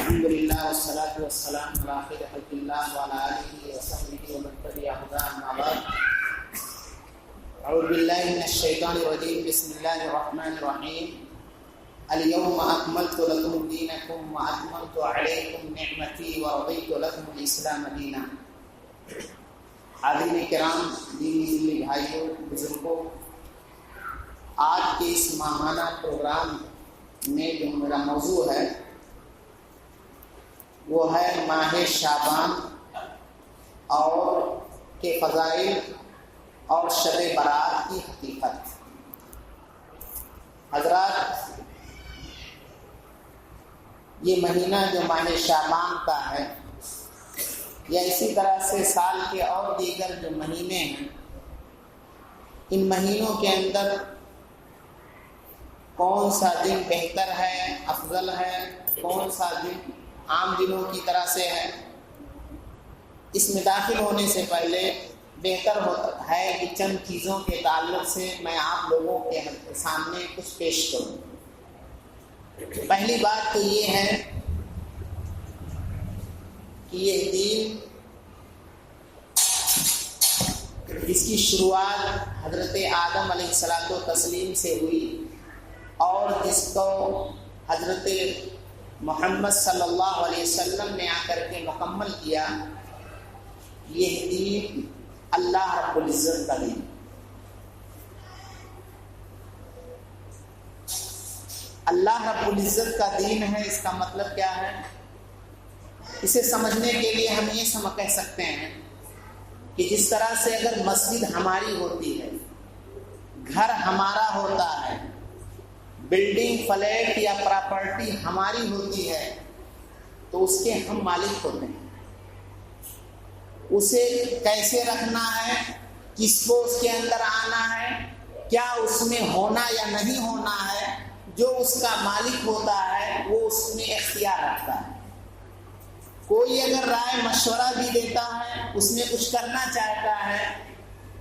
الحمد لله والصلاة والسلام على خير خلق الله وعلى آله وصحبه ومن تبع هداه أما بعد. أعوذ بالله من الشيطان الرجيم. بسم الله الرحمن الرحيم. اليوم أكملت لكم دينكم وأتممت عليكم نعمتي ورضيت لكم الإسلام دينا. حاضرین کرام، دینی بھائیوں، بزرگوں، آج کے اس ماہانہ پروگرام میں جو میرا موضوع ہے وہ ہے ماہ شعبان اور کے فضائل اور شب برات کی حقیقت. حضرات، یہ مہینہ جو ماہ شعبان کا ہے یا اسی طرح سے سال کے اور دیگر جو مہینے ہیں، ان مہینوں کے اندر کون سا دن بہتر ہے، افضل ہے، کون سا دن عام دنوں کی طرح سے ہے، اس میں داخل ہونے سے پہلے بہتر ہوتا ہے کہ چند چیزوں کے تعلق سے میں آپ لوگوں کے سامنے کچھ پیش کروں. پہلی بات تو یہ ہے کہ یہ دین، اس کی شروعات حضرت آدم علیہ الصلوۃ والتسلیم سے ہوئی اور جس کو حضرت محمد صلی اللہ علیہ وسلم نے آ کر کے مکمل کیا، یہ دین اللہ رب العزت کا دین. اللہ رب العزت کا دین ہے. اس کا مطلب کیا ہے؟ اسے سمجھنے کے لیے ہم یہ کہہ سکتے ہیں کہ جس طرح سے اگر مسجد ہماری ہوتی ہے، گھر ہمارا ہوتا ہے، بلڈنگ، فلیٹ یا پراپرٹی ہماری ہوتی ہے، تو اس کے ہم مالک ہوتے ہیں. اسے کیسے رکھنا ہے، کس کو اس کے اندر آنا ہے، کیا اس میں ہونا یا نہیں ہونا ہے، جو اس کا مالک ہوتا ہے وہ اس میں اختیار رکھتا ہے. کوئی اگر رائے مشورہ بھی دیتا ہے، اس میں کچھ کرنا چاہتا ہے،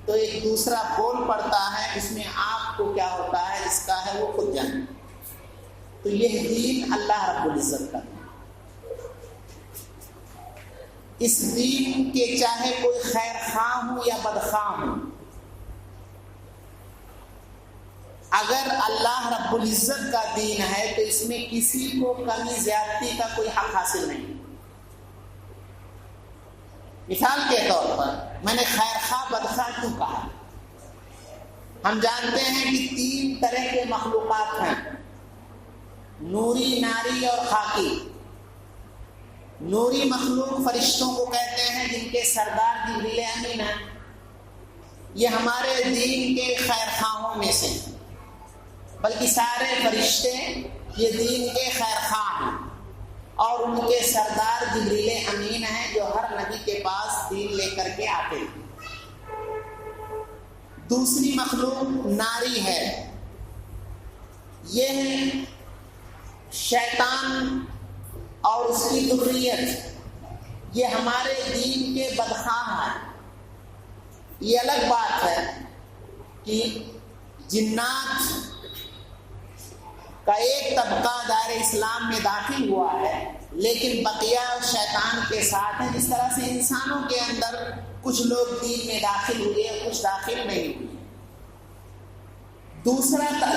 تو ایک دوسرا بول پڑتا ہے، اس میں آپ کو کیا ہوتا ہے، اس کا ہے وہ خود جانے. تو یہ دین اللہ رب العزت کا. اس دین کے چاہے کوئی خیر خواہ ہو یا بدخواہ ہو، اگر اللہ رب العزت کا دین ہے تو اس میں کسی کو کمی زیادتی کا کوئی حق حاصل نہیں. مثال کے طور پر میں نے خیر خواہ بدخواہ کیوں کہا؟ ہم جانتے ہیں کہ 3 طرح کے مخلوقات ہیں: نوری، ناری اور خاکی. نوری مخلوق فرشتوں کو کہتے ہیں، جن کے سردار جبریل امین ہیں. یہ ہمارے دین کے خیر خواہوں میں سے، بلکہ سارے فرشتے یہ دین کے خیر خواہ ہیں اور ان کے سردار جبریل امین ہیں، جو ہر نبی کے پاس دین لے کر کے آتے ہیں. دوسری مخلوق ناری ہے. یہ شیطان اور اس کی ذریت، یہ ہمارے دین کے بدخواہ ہیں. یہ الگ بات ہے کہ جنات کا ایک طبقہ دائرہ اسلام میں داخل ہوا ہے، لیکن بقیہ شیطان کے ساتھ ہیں. جس طرح سے انسانوں کے اندر کچھ لوگ دین میں داخل ہوئے، کچھ داخل نہیں ہوئے.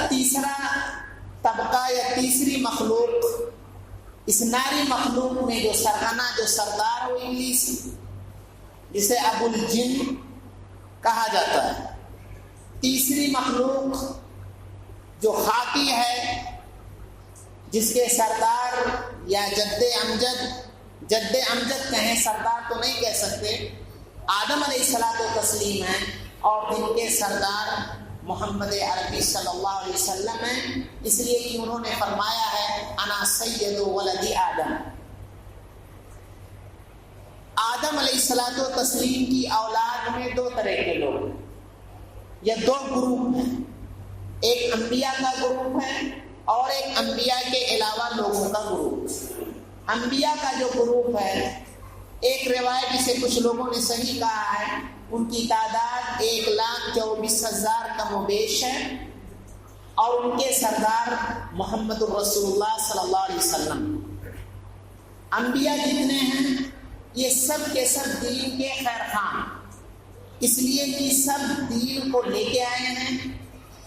تیسرا طبقہ یا تیسری مخلوق، اس ناری مخلوق میں جو سرغنہ، جو سردار ہو انگلش، جسے ابو الجن کہا جاتا ہے. تیسری مخلوق جو خاکی ہے، جس کے سردار یا جد امجد کہیں، سردار تو نہیں کہہ سکتے، آدم علیہ الصلوۃ والتسلیم ہیں، اور جن کے سردار محمد عربی صلی اللہ علیہ وسلم ہیں، اس لیے کہ انہوں نے فرمایا ہے انا سید ولد آدم. آدم علیہ الصلوۃ والتسلیم کی اولاد میں 2 طرح کے لوگ ہیں یا 2 گروپ ہیں. ایک انبیاء کا گروپ ہے اور ایک انبیاء کے علاوہ لوگوں کا گروپ. انبیاء کا جو گروپ ہے، ایک روایت جسے کچھ لوگوں نے صحیح کہا ہے، ان کی تعداد 1,24,000 کم و بیش ہے، اور ان کے سردار محمد الرسول اللہ صلی اللہ علیہ وسلم. انبیاء جتنے ہیں یہ سب کے سب دین کے خیر خواہ، اس لیے کہ سب دین کو لے کے آئے ہیں،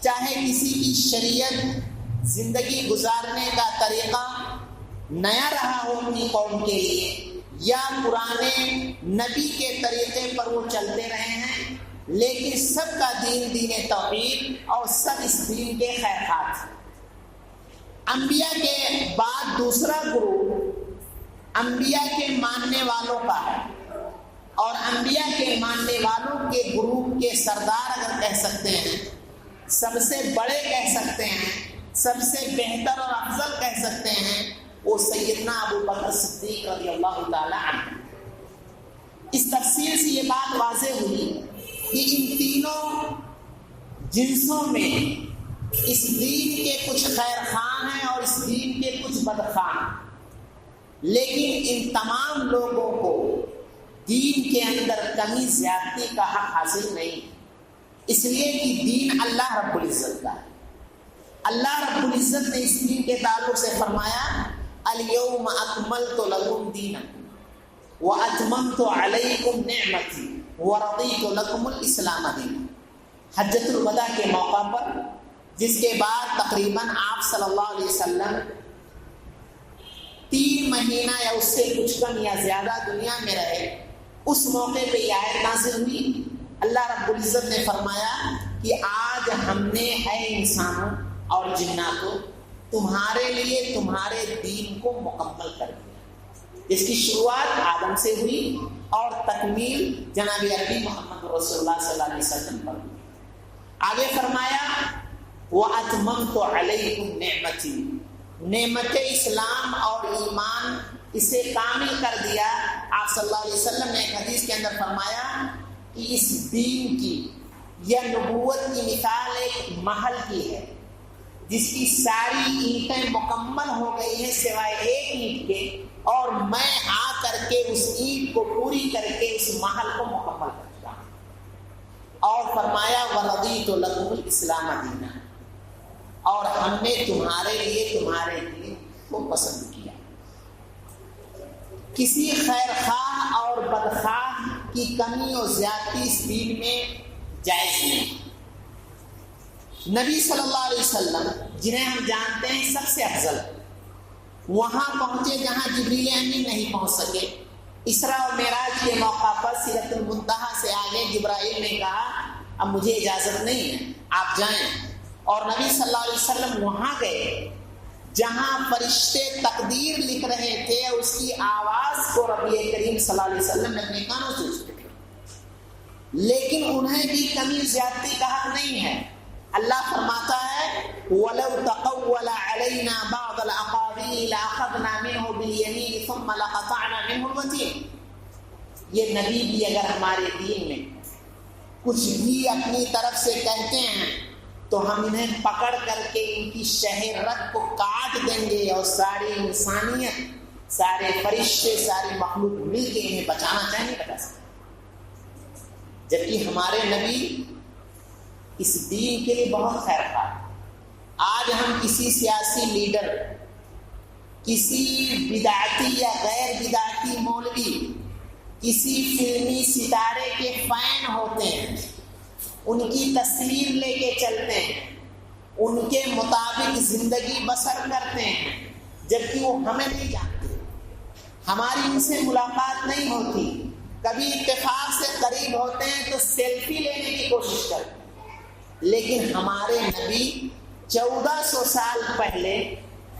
چاہے کسی کی شریعت زندگی گزارنے کا طریقہ نیا رہا ہو اپنی قوم کے لیے، یا پرانے نبی کے طریقے پر وہ چلتے رہے ہیں، لیکن سب کا دین دین توحید اور سب اس دین کے خیر خواہ تھے۔ انبیاء کے بعد دوسرا گروپ انبیاء کے ماننے والوں کا ہے، اور انبیاء کے ماننے والوں کے گروپ کے سردار اگر کہہ سکتے ہیں، سب سے بڑے کہہ سکتے ہیں، سب سے بہتر اور افضل کہہ سکتے ہیں، وہ سیدنا ابو بکر صدیق رضی اللہ تعالی عنہ۔ اس تفصیل سے یہ بات واضح ہوئی کہ ان تینوں جنسوں میں اس دین کے کچھ خیر خواہ ہیں اور اس دین کے کچھ بدخواہ ہیں، لیکن ان تمام لوگوں کو دین کے اندر کمی زیادتی کا حق حاصل نہیں، اس لیے کہ دین اللہ رب العزت کا ہے۔ اللہ رب العزت نے اس دین کے تعلق سے فرمایا الیوم اکملت لکم دینکم واتممت علیکم نعمتی ورضیت لکم الاسلام دینا۔ حجۃ الوداع کے موقع پر، جس کے بعد تقریباً آپ صلی اللہ علیہ وسلم 3 مہینہ یا اس سے کچھ کم یا زیادہ دنیا میں رہے، اس موقع پہ یہ آیت نازل ہوئی۔ اللہ رب العزت نے فرمایا کہ آج ہم نے اے انسانوں اور جناتوں تمہارے لیے تمہارے دین کو مکمل کر دیا، جس کی شروعات آدم سے ہوئی اور تکمیل جناب عربی محمد رسول اللہ صلی اللہ علیہ وسلم پر ہوئی۔ آگے فرمایا وَأَتْمَمْتُ عَلَيْكُمْ نِعْمَتِي، نعمت اسلام اور ایمان اسے کامل کر دیا۔ آپ صلی اللہ علیہ وسلم نے ایک حدیث کے اندر فرمایا کہ اس دین کی یا نبوت کی مثال ایک محل کی ہے جس کی ساری اینٹیں مکمل ہو گئی ہیں سوائے ایک اینٹ کے، اور میں آ کر کے اس اینٹ کو پوری کر کے اس محل کو مکمل کر چکا ہوں۔ اور فرمایا وَرَضِيتُ لَكُمُ الْإِسْلَامَ دِينًا، اور ہم نے تمہارے لیے تمہارے دین کو پسند کیا۔ کسی خیر خواہ اور بدخواہ کی کمی اور زیادتی اس دین میں جائز نہیں۔ نبی صلی اللہ علیہ وسلم جنہیں ہم جانتے ہیں سب سے افضل، وہاں پہنچے جہاں جبریل امین نہیں پہنچ سکے۔ اسراء و معراج کے موقع پر سدرۃ المنتہا سے آگے جبرائیل نے کہا اب مجھے اجازت نہیں ہے، آپ جائیں، اور نبی صلی اللہ علیہ وسلم وہاں گئے جہاں فرشتے تقدیر لکھ رہے تھے، اس کی آواز کو ربی کریم صلی اللہ علیہ وسلم نے اپنے کانوں سے سنا، لیکن انہیں بھی کمی زیادتی کا حق نہیں ہے۔ اللہ فرماتا ہے وَلَوْ تَقَوَّلَ عَلَيْنَا بَعْضَ الْأَقَاوِيلِ لَأَخَذْنَا مِنْهُ بِالْيَمِينِ ثُمَّ لَقَطَعْنَا مِنْهُ الْوَتِينَ۔ یہ نبی بھی اگر ہمارے دین میں کچھ بھی اپنی طرف سے کہتے ہیں تو ہم انہیں پکڑ کر کے ان کی شہ رگ کو کاٹ دیں گے، اور ساری انسانیت، سارے فرشتے، ساری مخلوق مل کے انہیں بچانا چاہیں نہیں بچا سکتے، جبکہ ہمارے نبی اس دین کے لیے بہت خیر خواہ۔ آج ہم کسی سیاسی لیڈر، کسی بدعتی یا غیر بدعتی مولوی، کسی فلمی ستارے کے فین ہوتے ہیں، ان کی تصویر لے کے چلتے ہیں، ان کے مطابق زندگی بسر کرتے ہیں، جبکہ وہ ہمیں نہیں جانتے، ہماری ان سے ملاقات نہیں ہوتی، کبھی اتفاق سے قریب ہوتے ہیں تو سیلفی لینے کی کوشش کرتے ہیں۔ لیکن ہمارے نبی 1400 سال پہلے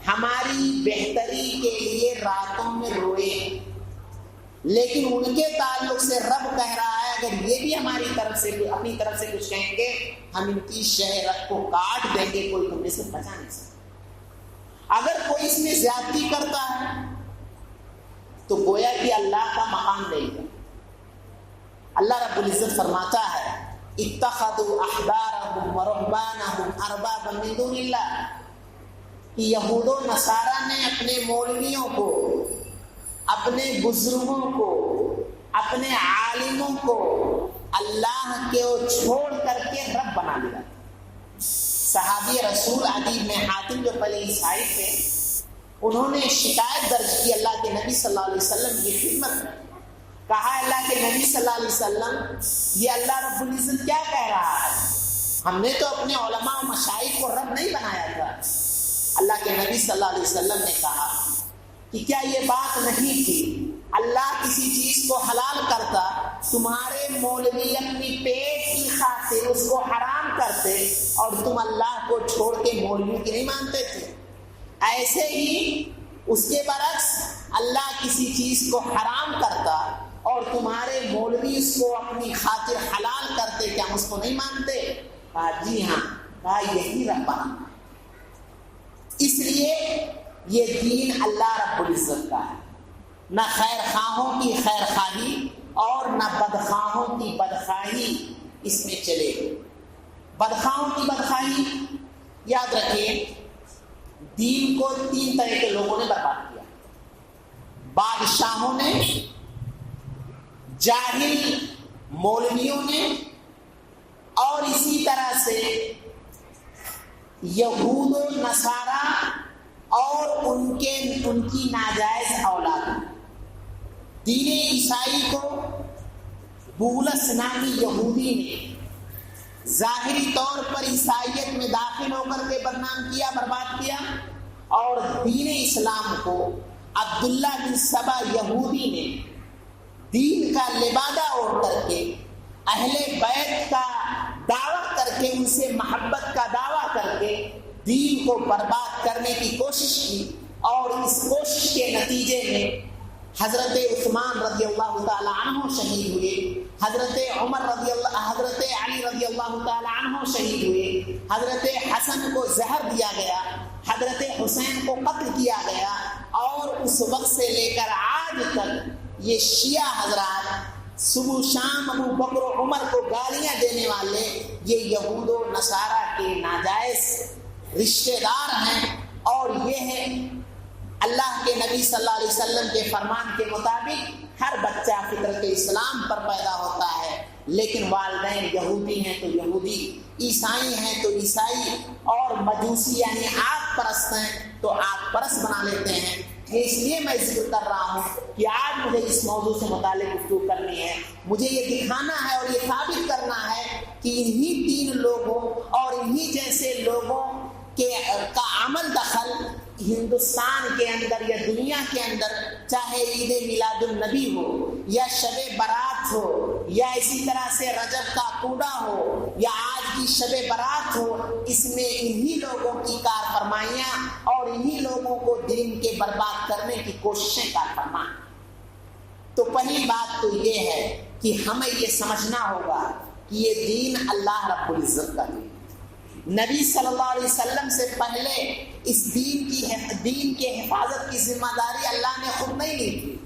ہماری بہتری کے لیے راتوں میں روئے، لیکن ان کے تعلق سے رب کہہ رہا ہے اگر یہ بھی ہماری طرف سے اپنی طرف سے کچھ کہیں گے ہم ان کی شہ رگ کو کاٹ دیں گے، کوئی تمہیں سے بچا نہیں سکتا۔ اگر کوئی اس میں زیادتی کرتا ہے تو گویا کہ اللہ کا مقام دے گا۔ اللہ رب العزت فرماتا ہے اتخذوا احبارهم ورهبانهم اربابا من دون اللہ، کہ یہود و نصارہ نے اپنے مولویوں کو، اپنے بزرگوں کو، اپنے عالموں کو اللہ کے چھوڑ کر کے رب بنا لیا۔ صحابی رسول عدی بن حاتم جو پہلے عیسائی تھے، انہوں نے شکایت درج کی اللہ کے نبی صلی اللہ علیہ وسلم کی خدمت میں. کہا اللہ کے نبی صلی اللہ علیہ وسلم یہ اللہ رب العزت کیا کہہ رہا ہے؟ ہم نے تو اپنے علماء و مشائخ کو رب نہیں بنایا تھا. اللہ کے نبی صلی اللہ علیہ وسلم نے کہا کہ کیا یہ بات نہیں تھی اللہ کسی چیز کو حلال کرتا تمہارے مولوی اپنی پیٹ کی خاطر اس کو حرام کرتے اور تم اللہ کو چھوڑ کے مولوی کی نہیں مانتے تھے. ایسے ہی اس کے برعکس اللہ کسی چیز کو حرام کرتا اور تمہارے مولوی اس کو اپنی خاطر حلال کرتے، کیا ہم اس کو نہیں مانتے؟ کہا جی ہاں. کہا یہی رب بنا. اس لیے یہ دین اللہ رب العزت کا ہے. نہ خیر خواہوں کی خیر خواہی اور نہ بدخواہوں کی بدخواہی اس میں چلے گی. بدخواہوں کی بدخواہی یاد رکھیں، دین کو 3 طرح کے لوگوں نے برباد کیا. بادشاہوں نے، جاہل مولویوں نے، اور اسی طرح سے یہود و نصارہ اور ان کی ناجائز اولاد. دین عیسائی کو بولس نامی یہودی نے ظاہری طور پر عیسائیت میں داخل ہو کر کے بدنام کیا، برباد کیا، اور دین اسلام کو عبداللہ بن سبا یہودی نے دین کا لبادہ اوڑھ کر کے اہل بیت کا دعویٰ کر کے، ان سے محبت کا دعویٰ کر کے دین کو برباد کرنے کی کوشش کی. اور اس کوشش کے نتیجے میں حضرت عثمان رضی اللہ تعالی عنہ شہید ہوئے، حضرت علی رضی اللہ تعالی عنہ شہید ہوئے، حضرت حسن کو زہر دیا گیا، حضرت حسین کو قتل کیا گیا. اور اس وقت سے لے کر آج تک یہ شیعہ حضرات صبح شام ابو بکر و عمر کو گالیاں دینے والے یہ یہود و نصارہ کے ناجائز رشتہ دار ہیں. اور یہ ہے اللہ کے نبی صلی اللہ علیہ وسلم کے فرمان کے مطابق ہر بچہ فطرت اسلام پر پیدا ہوتا ہے، لیکن والدین یہودی ہیں تو یہودی، عیسائی ہیں تو عیسائی، اور مجوسی یعنی آگ پرست ہیں تو آگ پرست بنا لیتے ہیں. یہ اس لیے میں ذکر کر رہا ہوں کہ آج مجھے اس موضوع سے متعلق گفتگو کرنی ہے. مجھے یہ دکھانا ہے اور یہ ثابت کرنا ہے کہ انہی 3 لوگوں اور انہی جیسے لوگوں کا عمل دخل ہندوستان کے اندر یا دنیا کے اندر، چاہے عید میلاد النبی ہو یا شب برات ہو یا اسی طرح سے رجب کا کوڑا ہو یا آج کی شب برات ہو، اس میں انہی لوگوں کی کار فرمائیاں اور انہی لوگوں کو دین کے برباد کرنے کی کوششیں کار فرمائیں. تو پہلی بات تو یہ ہے کہ ہمیں یہ سمجھنا ہوگا کہ یہ دین اللہ رب العزت کا دین. نبی صلی اللہ علیہ وسلم سے پہلے اس دین کے حفاظت کی ذمہ داری اللہ نے خود نہیں لی تھی،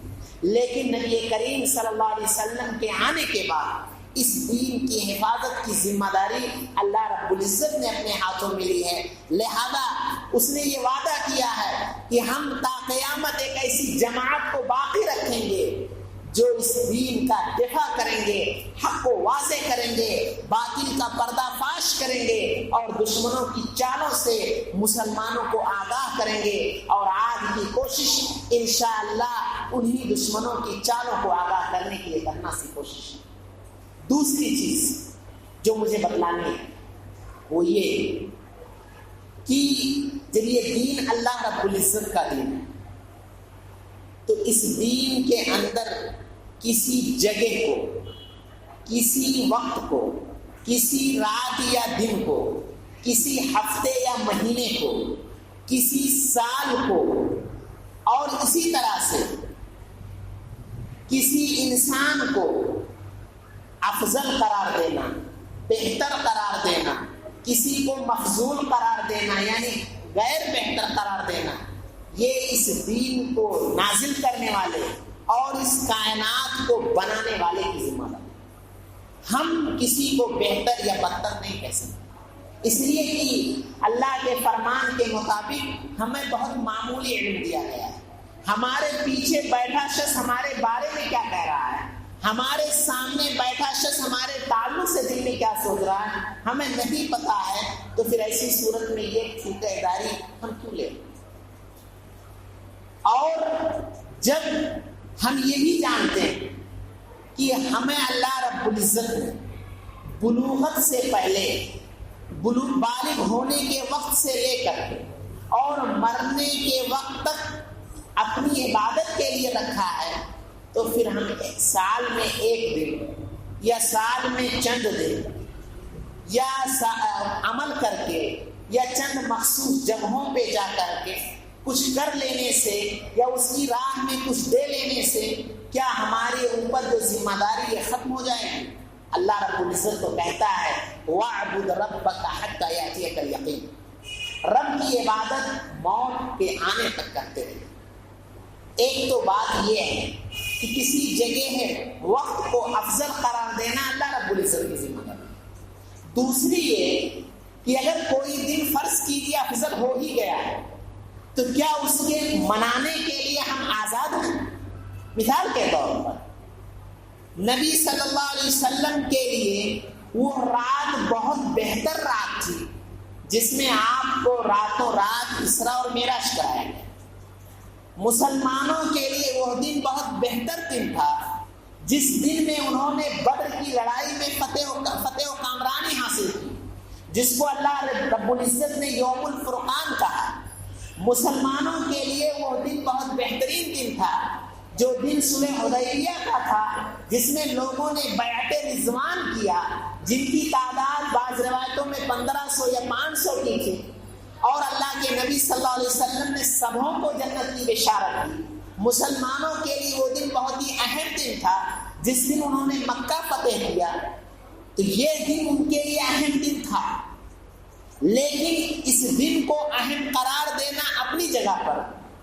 لیکن نبی کریم صلی اللہ علیہ وسلم کے آنے کے بعد اس دین کی حفاظت کی ذمہ داری اللہ رب العزت نے اپنے ہاتھوں میں لی ہے. لہذا اس نے یہ وعدہ کیا ہے کہ ہم تا قیامت ایک ایسی جماعت کو باقی رکھیں گے جو اس دین کا دفاع کریں گے، حق کو واضح کریں گے، باطل کا پردہ فاش کریں گے اور دشمنوں کی چالوں سے مسلمانوں کو آگاہ کریں گے. اور آج کی کوشش انشاءاللہ انہی دشمنوں کی چالوں کو آگاہ کرنے کے لیے کرنا سی کوشش ہے. دوسری چیز جو مجھے بتلانی ہے وہ یہ کہ جب یہ دین اللہ رب العزت کا دین ہے تو اس دین کے اندر کسی جگہ کو، کسی وقت کو، کسی رات یا دن کو، کسی ہفتے یا مہینے کو، کسی سال کو، اور اسی طرح سے کسی انسان کو افضل قرار دینا، بہتر قرار دینا، کسی کو مفضول قرار دینا یعنی غیر بہتر قرار دینا، یہ اس دین کو نازل کرنے والے اور اس کائنات کو بنانے والے کی ذمہ داری. ہم کسی کو بہتر یا بدتر نہیں کہہ سکتے، اس لیے کہ اللہ کے فرمان کے مطابق ہمیں بہت معمولی علم دیا گیا ہے. ہمارے پیچھے بیٹھا شخص ہمارے بارے میں کیا کہہ رہا ہے، ہمارے سامنے بیٹھا شخص ہمارے تعلق سے دل میں کیا سوچ رہا ہے، ہمیں نہیں پتا ہے. تو پھر ایسی صورت میں یہ ٹھیکیداری ہم کیوں لیں؟ اور جب ہم یہ بھی جانتے ہیں کہ ہمیں اللہ رب العزت نے بلوغت سے پہلے بالغ ہونے کے وقت سے لے کر اور مرنے کے وقت تک اپنی عبادت کے لیے رکھا ہے، تو پھر ہم سال میں ایک دن یا سال میں چند دن یا عمل کر کے یا چند مخصوص جگہوں پہ جا کر کے کچھ کر لینے سے یا اس کی راہ میں کچھ دے لینے سے کیا ہمارے اوپر جو ذمہ داری ہے ختم ہو جائے گی؟ اللہ رب العزت تو کہتا ہے وَاعْبُدْ رَبَّكَ حَتَّى يَأْتِيَكَ الْيَقِينُ، رب کی عبادت موت کے آنے تک کرتے رہے۔ ایک تو بات یہ ہے کہ کسی جگہ ہے وقت کو افضل قرار دینا اللہ رب العزت کی ذمہ داری۔ دوسری یہ کہ اگر کوئی دن فرض کیجیے افضل ہو ہی گیا ہے تو کیا اس کے منانے کے لیے ہم آزاد ہیں؟ مثال کے طور پر نبی صلی اللہ علیہ وسلم کے لیے وہ رات بہت بہتر رات تھی جس میں آپ کو راتوں رات اسراء اور معراج کرایا گیا۔ مسلمانوں کے لیے وہ دن بہت بہتر دن تھا جس دن میں انہوں نے بدر کی لڑائی میں فتح و کامرانی حاصل کی، جس کو اللہ رب العزت نے یوم الفرقان کہا۔ مسلمانوں کے لیے وہ دن بہت بہترین دن تھا جو دن صلح حدیبیہ کا تھا، جس میں لوگوں نے بیعت رضوان کیا، جن کی تعداد بعض روایتوں میں 1500 یا 500 کی تھی، اور اللہ کے نبی صلی اللہ علیہ وسلم نے سبوں کو جنت کی بشارت دی۔ مسلمانوں کے لیے وہ دن بہت ہی اہم دن تھا جس دن انہوں نے مکہ فتح کیا، تو یہ دن ان کے لیے اہم دن تھا۔ لیکن اس دن کو اہم قرار دینا اپنی جگہ پر،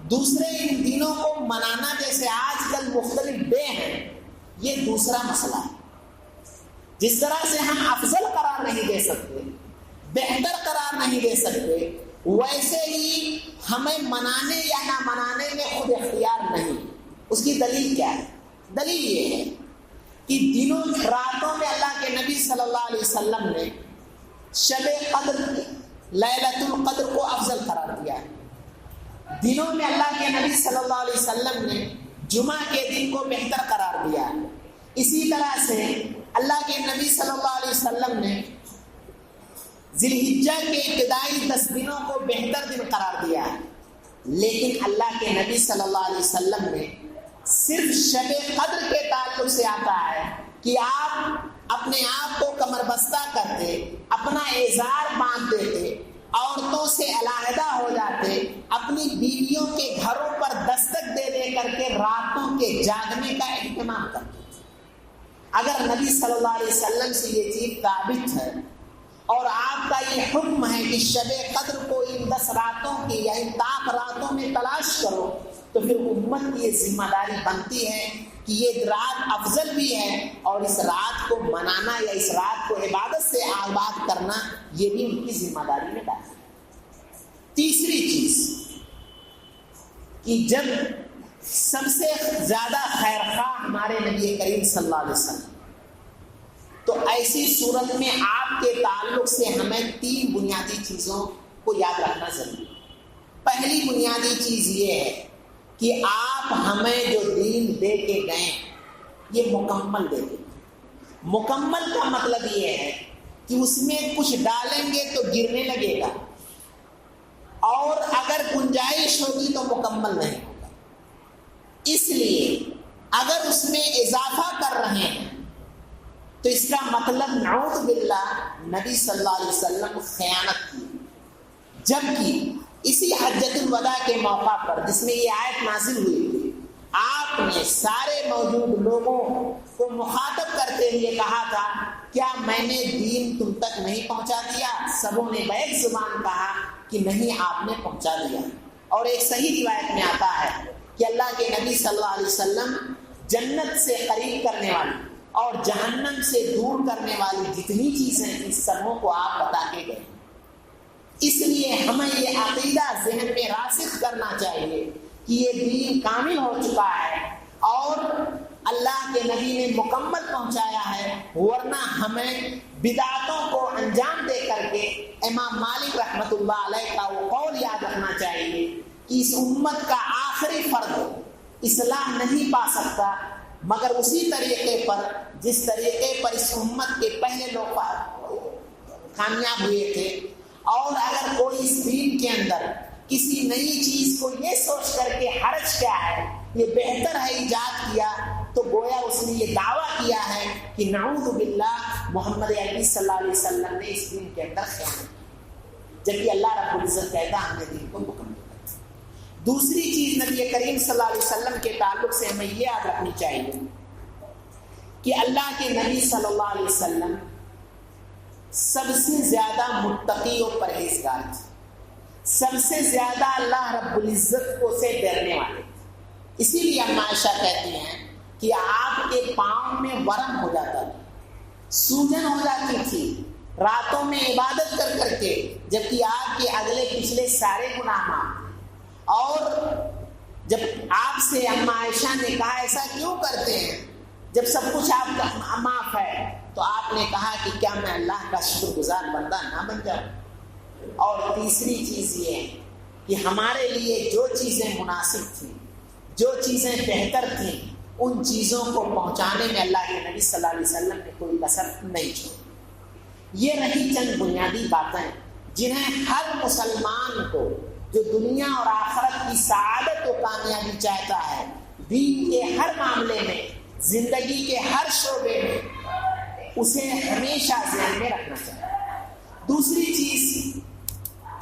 دوسرے ان دنوں کو منانا جیسے آج کل مختلف ڈے ہیں، یہ دوسرا مسئلہ ہے۔ جس طرح سے ہم افضل قرار نہیں دے سکتے، بہتر قرار نہیں دے سکتے، ویسے ہی ہمیں منانے یا نہ منانے میں خود اختیار نہیں۔ اس کی دلیل کیا ہے؟ دلیل یہ ہے کہ دنوں راتوں میں اللہ کے نبی صلی اللہ علیہ وسلم نے شب قدر لیلۃ القدر کو افضل قرار دیا ہے۔ دنوں میں اللہ کے نبی صلی اللہ علیہ وسلم نے جمعہ کے دن کو بہتر قرار دیا ہے۔ اسی طرح سے اللہ کے نبی صلی اللہ علیہ وسلم نے ذی الحجہ کے ابتدائی 10 دنوں کو بہتر دن قرار دیا ہے، لیکن اللہ کے نبی صلی اللہ علیہ وسلم نے صرف شب قدر کے تعلق سے آتا ہے کہ آپ اپنے آپ کو کمر بستہ کرتے، اپنا اعزار باندھ دیتے، عورتوں سے علیحدہ ہو جاتے، اپنی بیویوں کے گھروں پر دستک دے دے کر کے راتوں کے جاگنے کا اہتمام کرتے۔ اگر نبی صلی اللہ علیہ وسلم سے یہ چیز ثابت ہے اور آپ کا یہ حکم ہے کہ شب قدر کو ان 10 راتوں کی یا ان طاق راتوں میں تلاش کرو، تو پھر امت کی یہ ذمہ داری بنتی ہے کہ یہ رات افضل بھی ہے اور اس رات کو منانا یا اس رات کو عبادت سے آباد کرنا یہ بھی ان کی ذمہ داری میں ڈالنا۔ تیسری چیز کہ جب سب سے زیادہ خیر خواہ ہمارے نبی کریم صلی اللہ علیہ وسلم، تو ایسی صورت میں آپ کے تعلق سے ہمیں 3 بنیادی چیزوں کو یاد رکھنا ضروری ہے۔ پہلی بنیادی چیز یہ ہے کہ آپ ہمیں جو دین دے کے گئے یہ مکمل دے کے گئے۔ مکمل کا مطلب یہ ہے کہ اس میں کچھ ڈالیں گے تو گرنے لگے گا، اور اگر گنجائش ہوگی تو مکمل نہیں ہوگا۔ اس لیے اگر اس میں اضافہ کر رہے ہیں تو اس کا مطلب نعوذ باللہ نبی صلی اللہ علیہ وسلم خیانت کی۔ جبکہ اسی حجۃ الوداع کے موقع پر جس میں یہ آیت نازل ہوئی تھی، آپ نے سارے موجود لوگوں کو مخاطب کرتے ہوئے کہا تھا کیا میں نے دین تم تک نہیں پہنچا دیا؟ سبوں نے بیک زبان کہا کہ نہیں، آپ نے پہنچا دیا۔ اور ایک صحیح روایت میں آتا ہے کہ اللہ کے نبی صلی اللہ علیہ وسلم جنت سے قریب کرنے والی اور جہنم سے دور کرنے والی جتنی چیزیں ان سبوں کو آپ بتا کے گئے۔ اس لیے ہمیں یہ عقیدہ ذہن میں راسخ کرنا چاہیے کہ یہ دین کامل ہو چکا ہے اور اللہ کے نبی نے مکمل پہنچایا ہے، ورنہ ہمیں بدعتوں کو انجام دے کر کے امام مالک رحمۃ اللہ علیہ کا وہ قول یاد رکھنا چاہیے کہ اس امت کا آخری فرد اصلاح نہیں پا سکتا مگر اسی طریقے پر جس طریقے پر اس امت کے پہلے لوگ کامیاب ہوئے تھے. اور اگر کوئی اس دین کے اندر کسی نئی چیز کو یہ سوچ کر کے حرج کیا ہے، یہ بہتر ہے ایجاد کیا، تو گویا اس نے یہ دعویٰ کیا ہے کہ نعوذ باللہ محمد عربی صلی اللہ علیہ وسلم نے اس دین کے اندر خیانت کی، جبکہ اللہ رب العزت کہتا ہم نے دین کو مکمل کیا. دوسری چیز نبی کریم صلی اللہ علیہ وسلم کے تعلق سے ہمیں یہ یاد رکھنی چاہیے کہ اللہ کے نبی صلی اللہ علیہ وسلم سب سے زیادہ متقی اور پرہیزگار تھے، سب سے زیادہ اللہ رب العزت کو سے ڈرنے والے تھے. اسی لیے اما عائشہ کہتی ہیں کہ آپ کے پاؤں میں ورم ہو جاتا تھا، سوجن ہو جاتی تھی راتوں میں عبادت کر کر کے، جبکہ آپ کے اگلے پچھلے سارے گناہ معاف. اور جب آپ سے اما عائشہ نے کہا ایسا کیوں کرتے ہیں جب سب کچھ آپ کا معاف ہے، تو آپ نے کہا کہ کیا میں اللہ کا شکر گزار بندہ نہ بن جاؤں. اور تیسری چیز یہ ہے کہ ہمارے لیے جو چیزیں مناسب تھیں، جو چیزیں بہتر تھیں، ان چیزوں کو پہنچانے میں اللہ کے نبی صلی اللہ علیہ وسلم نے کوئی کسر نہیں چھوڑی. یہ رہی چند بنیادی باتیں جنہیں ہر مسلمان کو جو دنیا اور آخرت کی سعادت و کامیابی چاہتا ہے، دین کے ہر معاملے میں، زندگی کے ہر شعبے میں، اسے ہمیشہ ذہن میں رکھنا چاہیے. دوسری چیز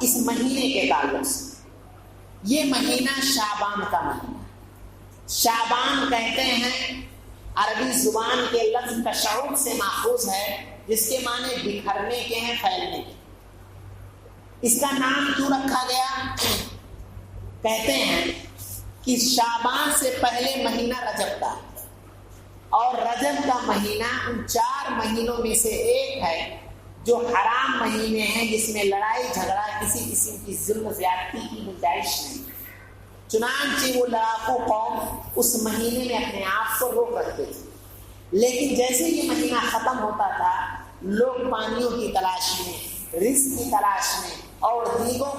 اس مہینے کے تعلق سے، یہ مہینہ شعبان کا مہینہ. شعبان کہتے ہیں عربی زبان کے لفظ تشعب سے ماخوذ ہے، جس کے معنی بکھرنے کے ہیں، پھیلنے کے. اس کا نام کیوں رکھا گیا؟ کہتے ہیں کہ شعبان سے پہلے مہینہ رجب تھا، اور رجب کا مہینہ ان 4 مہینوں میں سے ایک ہے جو حرام مہینے ہیں، جس میں لڑائی جھگڑا، کسی قسم کی ظلم زیادتی کی گنجائش نہیں. چنانچہ وہ لڑاکو قوم اس مہینے میں اپنے آپ کو روک رکھتے تھے. لیکن جیسے یہ مہینہ ختم ہوتا تھا، لوگ پانیوں کی تلاش میں، رزق کی تلاش میں اور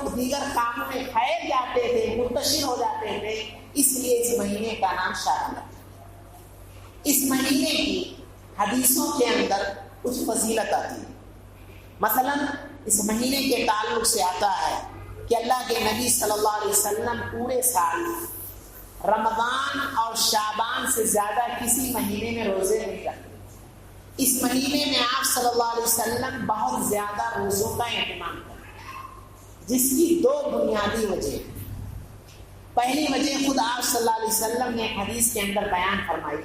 دیگر کاموں میں پھیل جاتے تھے، منتشر ہو جاتے تھے. اس لیے اس مہینے کا نام شعبان رکھا. اس مہینے کی حدیثوں کے اندر کچھ فضیلت آتی ہے. مثلا اس مہینے کے تعلق سے آتا ہے کہ اللہ کے نبی صلی اللہ علیہ وسلم پورے سال رمضان اور شعبان سے زیادہ کسی مہینے میں روزے نہیں رکھتے. اس مہینے میں آپ صلی اللہ علیہ وسلم بہت زیادہ روزوں کا اہتمام کرتے، جس کی 2 بنیادی وجہ. پہلی وجہ خود آپ صلی اللہ علیہ وسلم نے حدیث کے اندر بیان فرمائی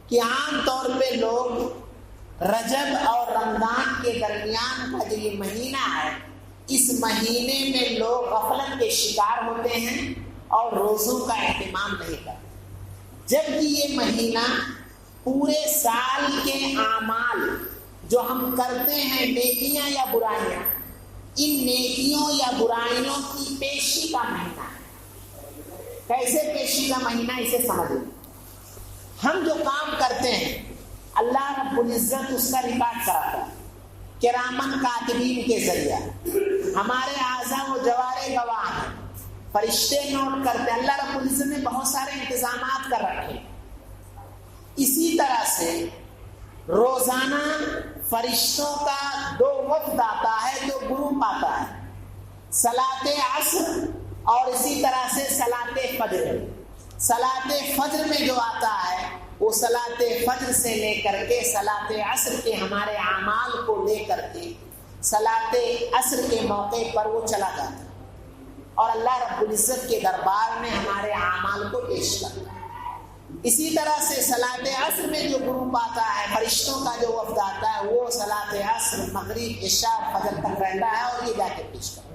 کہ عام طور پہ لوگ رجب اور رمضان کے درمیان کا جو یہ مہینہ ہے، اس مہینے میں لوگ غفلت کے شکار ہوتے ہیں اور روزوں کا اہتمام نہیں کرتے، جبکہ یہ مہینہ پورے سال کے اعمال جو ہم کرتے ہیں، نیکیاں یا برائیاں، ان نیکیوں یا برائیوں کی پیشی کا مہینہ ہے. کیسے پیشی کا مہینہ، اسے سمجھیں. ہم جو کام کرتے ہیں اللہ رب العزت اس کا ریکارڈ کراتا ہے کرامن کاتبین کے ذریعہ. ہمارے اعضاء و جوارح گواہ ہیں، فرشتے نوٹ کرتے ہیں. اللہ رب العزت نے بہت سارے انتظامات کر رکھے. اسی طرح سے روزانہ فرشتوں کا 2 وفد آتا ہے، 2 گروپ آتا ہے، صلاۃ عصر اور اسی طرح سے صلاۃ فجر. صلاۃ فجر میں جو آتا ہے وہ صلاۃ فجر سے لے کر کے صلاۃ عصر کے ہمارے اعمال کو لے کر کے صلاۃ عصر کے موقع پر وہ چلا جاتا ہے اور اللہ رب العزت کے دربار میں ہمارے اعمال کو پیش کرتا ہے. اسی طرح سے صلاۃ عصر میں جو گروپ آتا ہے، فرشتوں کا جو وفد آتا ہے، وہ صلاۃ عصر، مغرب، عشاء، فجر تک رہتا ہے اور یہ جا کے پیش کرتا ہے.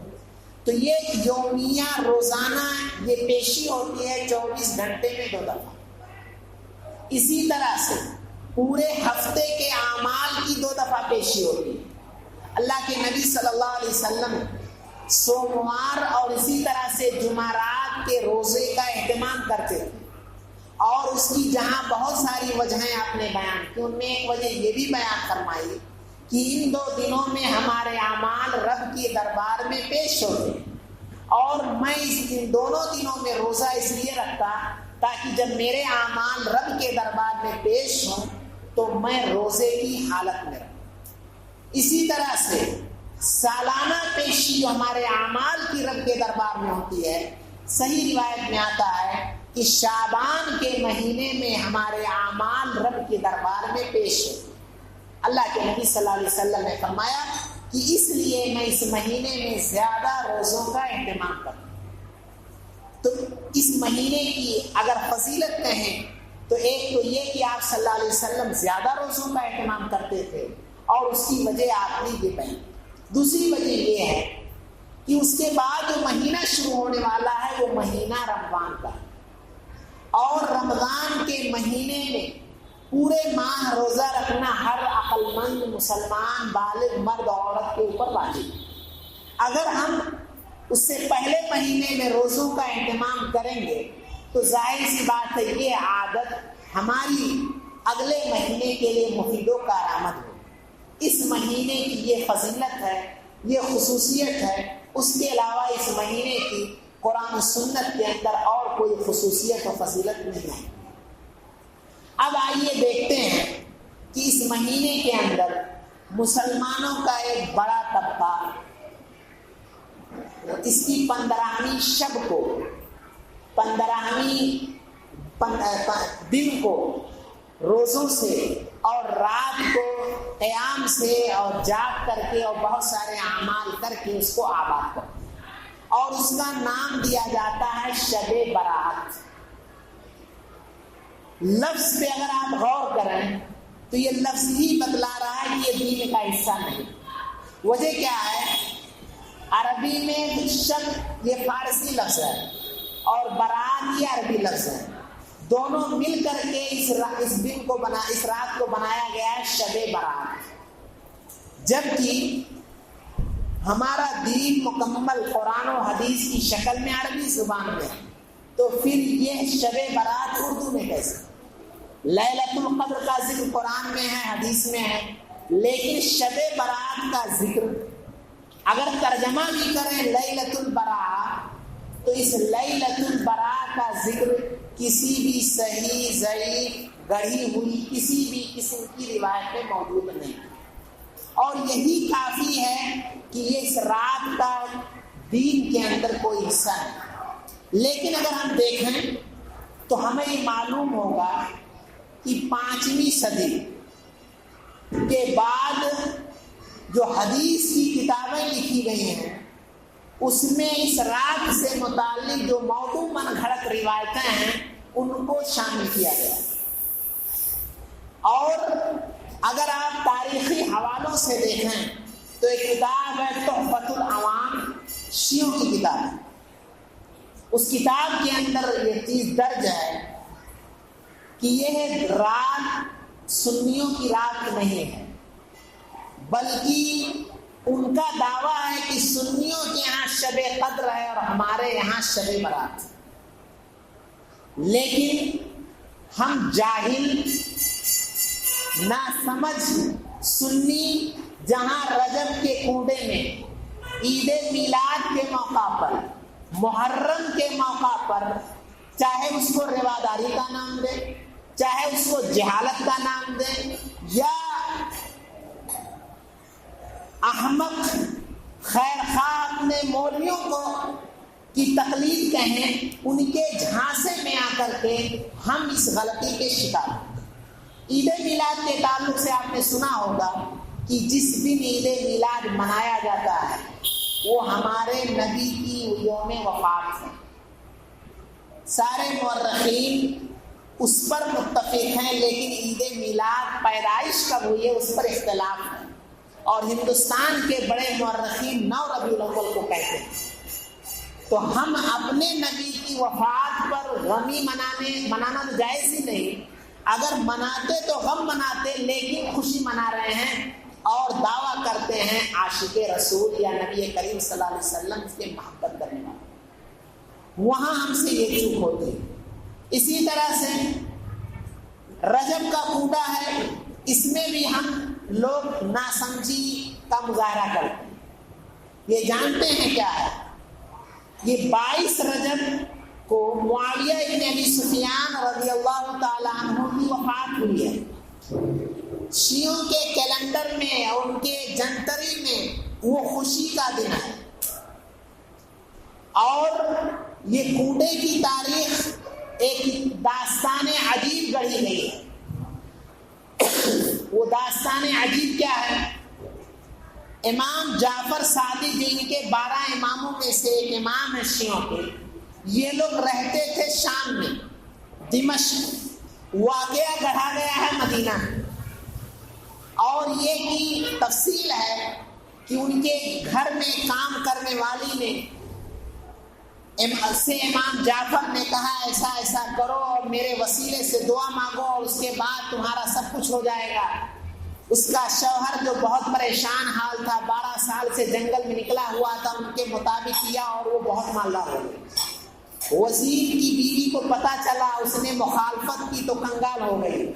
تو یہ یومیہ روزانہ یہ پیشی ہوتی ہے 24 گھنٹے میں 2 دفعہ. اسی طرح سے پورے ہفتے کے اعمال کی 2 دفعہ پیشی ہوتی ہے. اللہ کے نبی صلی اللہ علیہ وسلم سوموار اور اسی طرح سے جمعرات کے روزے کا اہتمام کرتے تھے، اور اس کی جہاں بہت ساری وجہیں آپ نے بیان کی، ان میں ایک وجہ یہ بھی بیان فرمائی کہ ان 2 دنوں میں ہمارے اعمال رب کے دربار میں پیش ہوتے ہیں. اور میں ان دونوں دنوں میں روزہ اس لیے رکھتا تاکہ جب میرے اعمال رب کے دربار میں پیش ہوں تو میں روزے کی حالت میں رہوں۔ اسی طرح سے سالانہ پیشی جو ہمارے اعمال کی رب کے دربار میں ہوتی ہے، صحیح روایت میں آتا ہے کہ شعبان کے مہینے میں ہمارے اعمال رب کے دربار میں پیش ہے۔ اللہ کے نبی صلی اللہ علیہ وسلم نے فرمایا کہ اس لیے میں اس مہینے میں زیادہ روزوں کا اہتمام کرتا ہوں۔ تو اس مہینے کی اگر فضیلت کہیں تو ایک تو یہ کہ آپ صلی اللہ علیہ وسلم زیادہ روزوں کا اہتمام کرتے تھے اور اس کی وجہ آپ نے یہ بیان۔ دوسری وجہ یہ ہے کہ اس کے بعد جو مہینہ شروع ہونے والا ہے وہ مہینہ رمضان کا ہے، اور رمضان کے مہینے میں پورے ماہ روزہ رکھنا ہر عقل مند مسلمان بالغ مرد عورت کے اوپر واجب ہے۔ اگر ہم اس سے پہلے مہینے میں روزوں کا اہتمام کریں گے تو ظاہر سی بات ہے یہ عادت ہماری اگلے مہینے کے لیے مفید و کارآمد ہو۔ اس مہینے کی یہ فضیلت ہے، یہ خصوصیت ہے، اس کے علاوہ اس مہینے کی قرآن و سنت کے اندر اور کوئی خصوصیت و فضیلت نہیں ہے۔ اب آئیے دیکھتے ہیں کہ اس مہینے کے اندر مسلمانوں کا ایک بڑا طبقہ اس کی 15ویں شب کو، 15ویں دن کو روزوں سے اور رات کو قیام سے اور جاگ کر کے اور بہت سارے اعمال کر کے اس کو آباد کرتے ہیں، اور اس کا نام دیا جاتا ہے شب برات۔ لفظ پہ اگر آپ غور کریں تو یہ لفظ ہی بتلا رہا ہے کہ یہ دین کا حصہ نہیں۔ وجہ کیا ہے؟ عربی میں شب یہ فارسی لفظ ہے اور برات یہ عربی لفظ ہے، دونوں مل کر کے اس دن کو اس رات کو بنایا گیا ہے شب برات۔ جبکہ ہمارا دین مکمل قرآن و حدیث کی شکل میں عربی زبان میں ہے، تو پھر یہ شب برات اردو میں کیسے؟ لیلۃ القدر کا ذکر قرآن میں ہے، حدیث میں ہے، لیکن شب برات کا ذکر اگر ترجمہ بھی کریں لیلۃ البراء تو اس لیلۃ البراء کا ذکر کسی بھی صحیح ضعیف گڑھی ہوئی کسی بھی قسم کی روایت میں موجود نہیں، اور یہی کافی ہے کہ یہ اس رات کا دین کے اندر کوئی حصہ نہیں۔ لیکن اگر ہم دیکھیں تو ہمیں یہ معلوم ہوگا کہ 5ویں صدی کے بعد جو حدیث کی کتابیں لکھی گئی ہیں اس میں اس رات سے متعلق جو موضوع من گھڑت روایتیں ہیں ان کو شامل کیا گیا، اور اگر آپ تاریخی حوالوں سے دیکھیں تو ایک کتاب ہے تحفۃ العوام، شیعوں کی کتاب ہے۔ اس کتاب کے اندر یہ چیز درج ہے کہ یہ رات سنیوں کی رات نہیں ہے، بلکہ ان کا دعویٰ ہے کہ سنیوں کے یہاں شب قدر ہے اور ہمارے یہاں شب برات۔ لیکن ہم جاہل ناسمجھ سنی جہاں رجب کے کنڈے میں عید میلاد کے موقع پر، محرم کے موقع پر، چاہے اس کو رواداری کا نام دے، چاہے اس کو جہالت کا نام دے، یا احمق خیر خواہ اپنے مولویوں کو کی تقلید کہیں، ان کے جھانسے میں آ کر کے ہم اس غلطی کے شکار ہیں۔ عید میلاد کے تعلق سے آپ نے سنا ہوگا کہ جس دن عید میلاد منایا جاتا ہے وہ ہمارے نبی کی یوم وفات ہے۔ سارے مورخین اس پر متفق ہیں، لیکن عید میلاد پیدائش کب ہوئی ہے اس پر اختلاف ہے، اور ہندوستان کے بڑے مورخین 9 ربیع الاول کو کہتے ہیں۔ تو ہم اپنے نبی کی وفات پر غمی منانا تو جائز ہی نہیں، اگر مناتے تو غم مناتے، لیکن خوشی منا رہے ہیں اور دعویٰ کرتے ہیں عاشق رسول یا نبی کریم صلی اللہ علیہ وسلم سے محبت کرنے والے، وہاں ہم سے یہ چوک ہوتی ہے۔ اسی طرح سے رجب کا پوڈا ہے، اس میں بھی ہم لوگ ناسمجھی کا مظاہرہ کرتے ہیں۔ یہ جانتے ہیں کیا ہے؟ یہ 22 رجب کو معاویہ ابن ابی سفیان رضی اللہ تعالیٰ عنہ کی وفات ہوئی ہے۔ شیعوں کے کیلنڈر میں اور ان کے جنتری میں وہ خوشی کا دن ہے، اور یہ کوڑے کی تاریخ ایک داستان عجیب گڑھی گئی ہے۔ وہ داستان عجیب کیا ہے؟ امام جعفر صادق جن کے 12 اماموں میں سے ایک امام ہے شیعوں کے، یہ لوگ رہتے تھے شام میں، دمشق۔ واقعہ گڑھا گیا ہے مدینہ میں، اور یہ کی تفصیل ہے کہ ان کے گھر میں کام کرنے والی نے سے امام جعفر نے کہا ایسا ایسا کرو اور میرے وسیلے سے دعا مانگو اور اس کے بعد تمہارا سب کچھ ہو جائے گا۔ اس کا شوہر جو بہت پریشان حال تھا، 12 سال سے جنگل میں نکلا ہوا تھا، ان کے مطابق کیا اور وہ بہت مالدار ہو گئی۔ وزیر کی بیوی کو پتہ چلا، اس نے مخالفت کی تو کنگال ہو گئی۔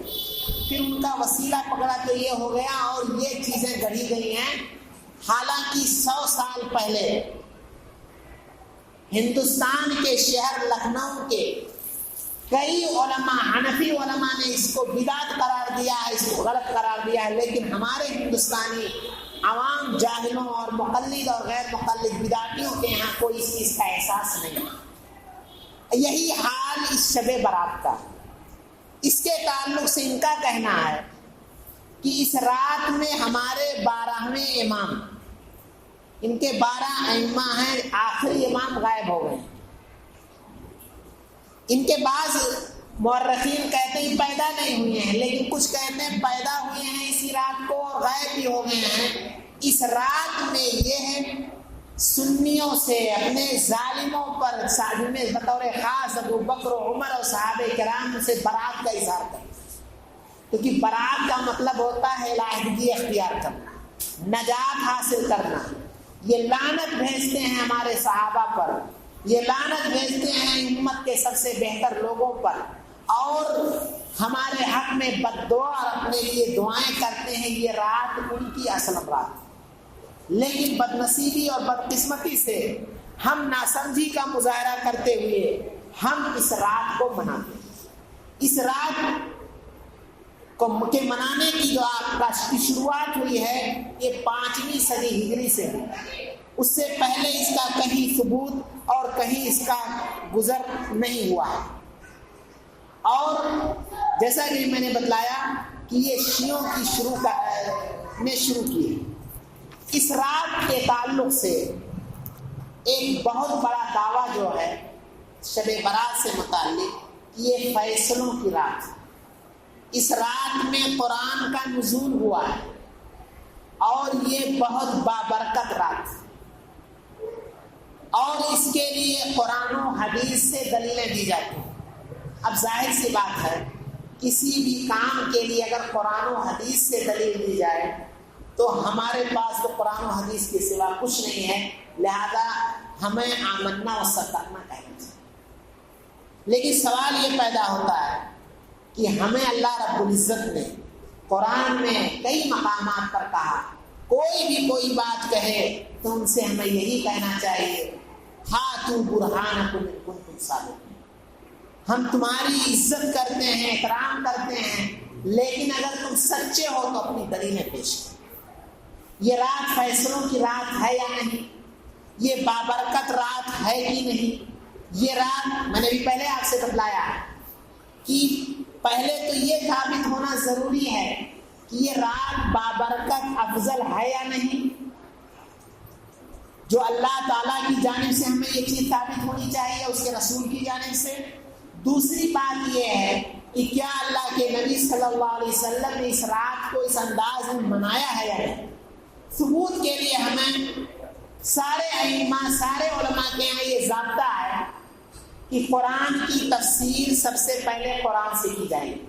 پھر ان کا وسیلہ پکڑا تو یہ ہو گیا، اور یہ چیزیں گڑھی گئی ہیں۔ حالانکہ 100 سال پہلے ہندوستان کے شہر لکھنؤ کے کئی علماء، حنفی علماء نے اس کو بدعت قرار دیا ہے، اس کو غلط قرار دیا ہے، لیکن ہمارے ہندوستانی عوام جاہلوں اور مقلد اور غیر مقلد بدعتیوں کے یہاں کوئی اس چیز کا احساس نہیں ہے۔ یہی حال اس شب برات کا۔ اس کے تعلق سے ان کا کہنا ہے کہ اس رات میں ہمارے 12ویں امام، ان کے 12 ائمہ ہیں، آخری امام غائب ہو گئے۔ ان کے بعض مورخین کہتے ہیں پیدا نہیں ہوئے ہیں، لیکن کچھ کہتے ہیں پیدا ہوئے ہیں اسی رات کو اور غائب بھی ہو گئے ہیں۔ اس رات میں یہ ہے سنیوں سے اپنے ظالموں پر میں بطور خاص ابو بکر و عمر اور صحابہ کرام سے برات کا اظہار کرنا، کیونکہ برات کا مطلب ہوتا ہے علیحدگی اختیار کرنا، نجات حاصل کرنا۔ یہ لعنت بھیجتے ہیں ہمارے صحابہ پر، یہ لعنت بھیجتے ہیں امت کے سب سے بہتر لوگوں پر، اور ہمارے حق میں بد دعا اور اپنے لیے دعائیں کرتے ہیں۔ یہ رات ان کی اصل رات، لیکن بدنصیبی اور بدقسمتی سے ہم ناسمجھی کا مظاہرہ کرتے ہوئے ہم اس رات کو مناتے ہیں۔ اس رات کو کے منانے کی جو آپ کا شروعات ہوئی ہے یہ 5ویں صدی ہجری سے ہوئی۔ اس سے پہلے اس کا کہیں ثبوت اور کہیں اس کا گزر نہیں ہوا ہے۔ اور جیسا کہ میں نے بتلایا کہ یہ شیعوں کی شروع کی ہے۔ اس رات کے تعلق سے ایک بہت بڑا دعویٰ جو ہے شب برات سے متعلق، یہ فیصلوں کی رات۔ اس رات میں قرآن کا نزول ہوا ہے، اور یہ بہت بابرکت رات، اور اس کے لیے قرآن و حدیث سے دلیلیں دی جاتی ہیں۔ اب ظاہر سی بات ہے، کسی بھی کام کے لیے اگر قرآن و حدیث سے دلیل دی جائے تو ہمارے پاس تو قرآن و حدیث کے سوا کچھ نہیں ہے، لہذا ہمیں آمنا و صدقنا کہنا چاہیے۔ لیکن سوال یہ پیدا ہوتا ہے کہ ہمیں اللہ رب العزت نے قرآن میں کئی مقامات پر کہا، کوئی بھی کوئی بات کہے تو ان سے ہمیں یہی کہنا چاہیے، ہاتھو برہانکم ان کنتم صادقین۔ ہم تمہاری عزت کرتے ہیں، احترام کرتے ہیں، لیکن اگر تم سچے ہو تو اپنی دلیلیں پیش کرو۔ یہ رات فیصلوں کی رات ہے یا نہیں؟ یہ بابرکت رات ہے کہ نہیں؟ یہ رات میں نے بھی پہلے آپ سے بتلایا کہ پہلے تو یہ ثابت ہونا ضروری ہے کہ یہ رات بابرکت افضل ہے یا نہیں۔ جو اللہ تعالیٰ کی جانب سے ہمیں یہ چیز ثابت ہونی چاہیے، اس کے رسول کی جانب سے۔ دوسری بات یہ ہے کہ کیا اللہ کے نبی صلی اللہ علیہ وسلم نے اس رات کو اس انداز میں منایا ہے یا نہیں۔ ثبوت کے لیے ہمیں سارے ائمہ، سارے علماء کے یہاں یہ ضابطہ ہے کہ قرآن کی تفسیر سب سے پہلے قرآن سے کی جائے گی۔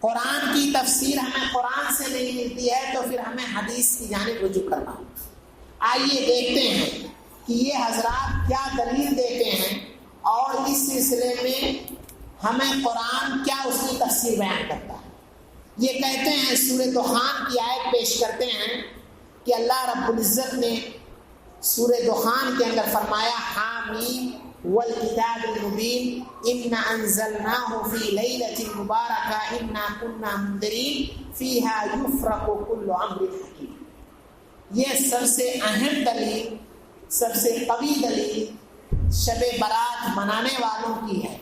قرآن کی تفسیر ہمیں قرآن سے نہیں ملتی ہے تو پھر ہمیں حدیث کی جانب رجوع کرنا ہوگا۔ آئیے دیکھتے ہیں کہ یہ حضرات کیا دلیل دیتے ہیں، اور اس سلسلے میں ہمیں قرآن کیا اس کی تفسیر بیان کرتا ہے۔ یہ کہتے ہیں، سورہ دخان کی آیت پیش کرتے ہیں کہ اللہ رب العزت نے سورہ دخان کے اندر فرمایا حامیم والکتاب المبین انا انزلناہ فی لیلۃ مبارکہ انا کنا منذرین فیہا یفرق کل امر حکیم. یہ سب سے اہم دلیل، سب سے قوی دلیل شب برات منانے والوں کی ہے.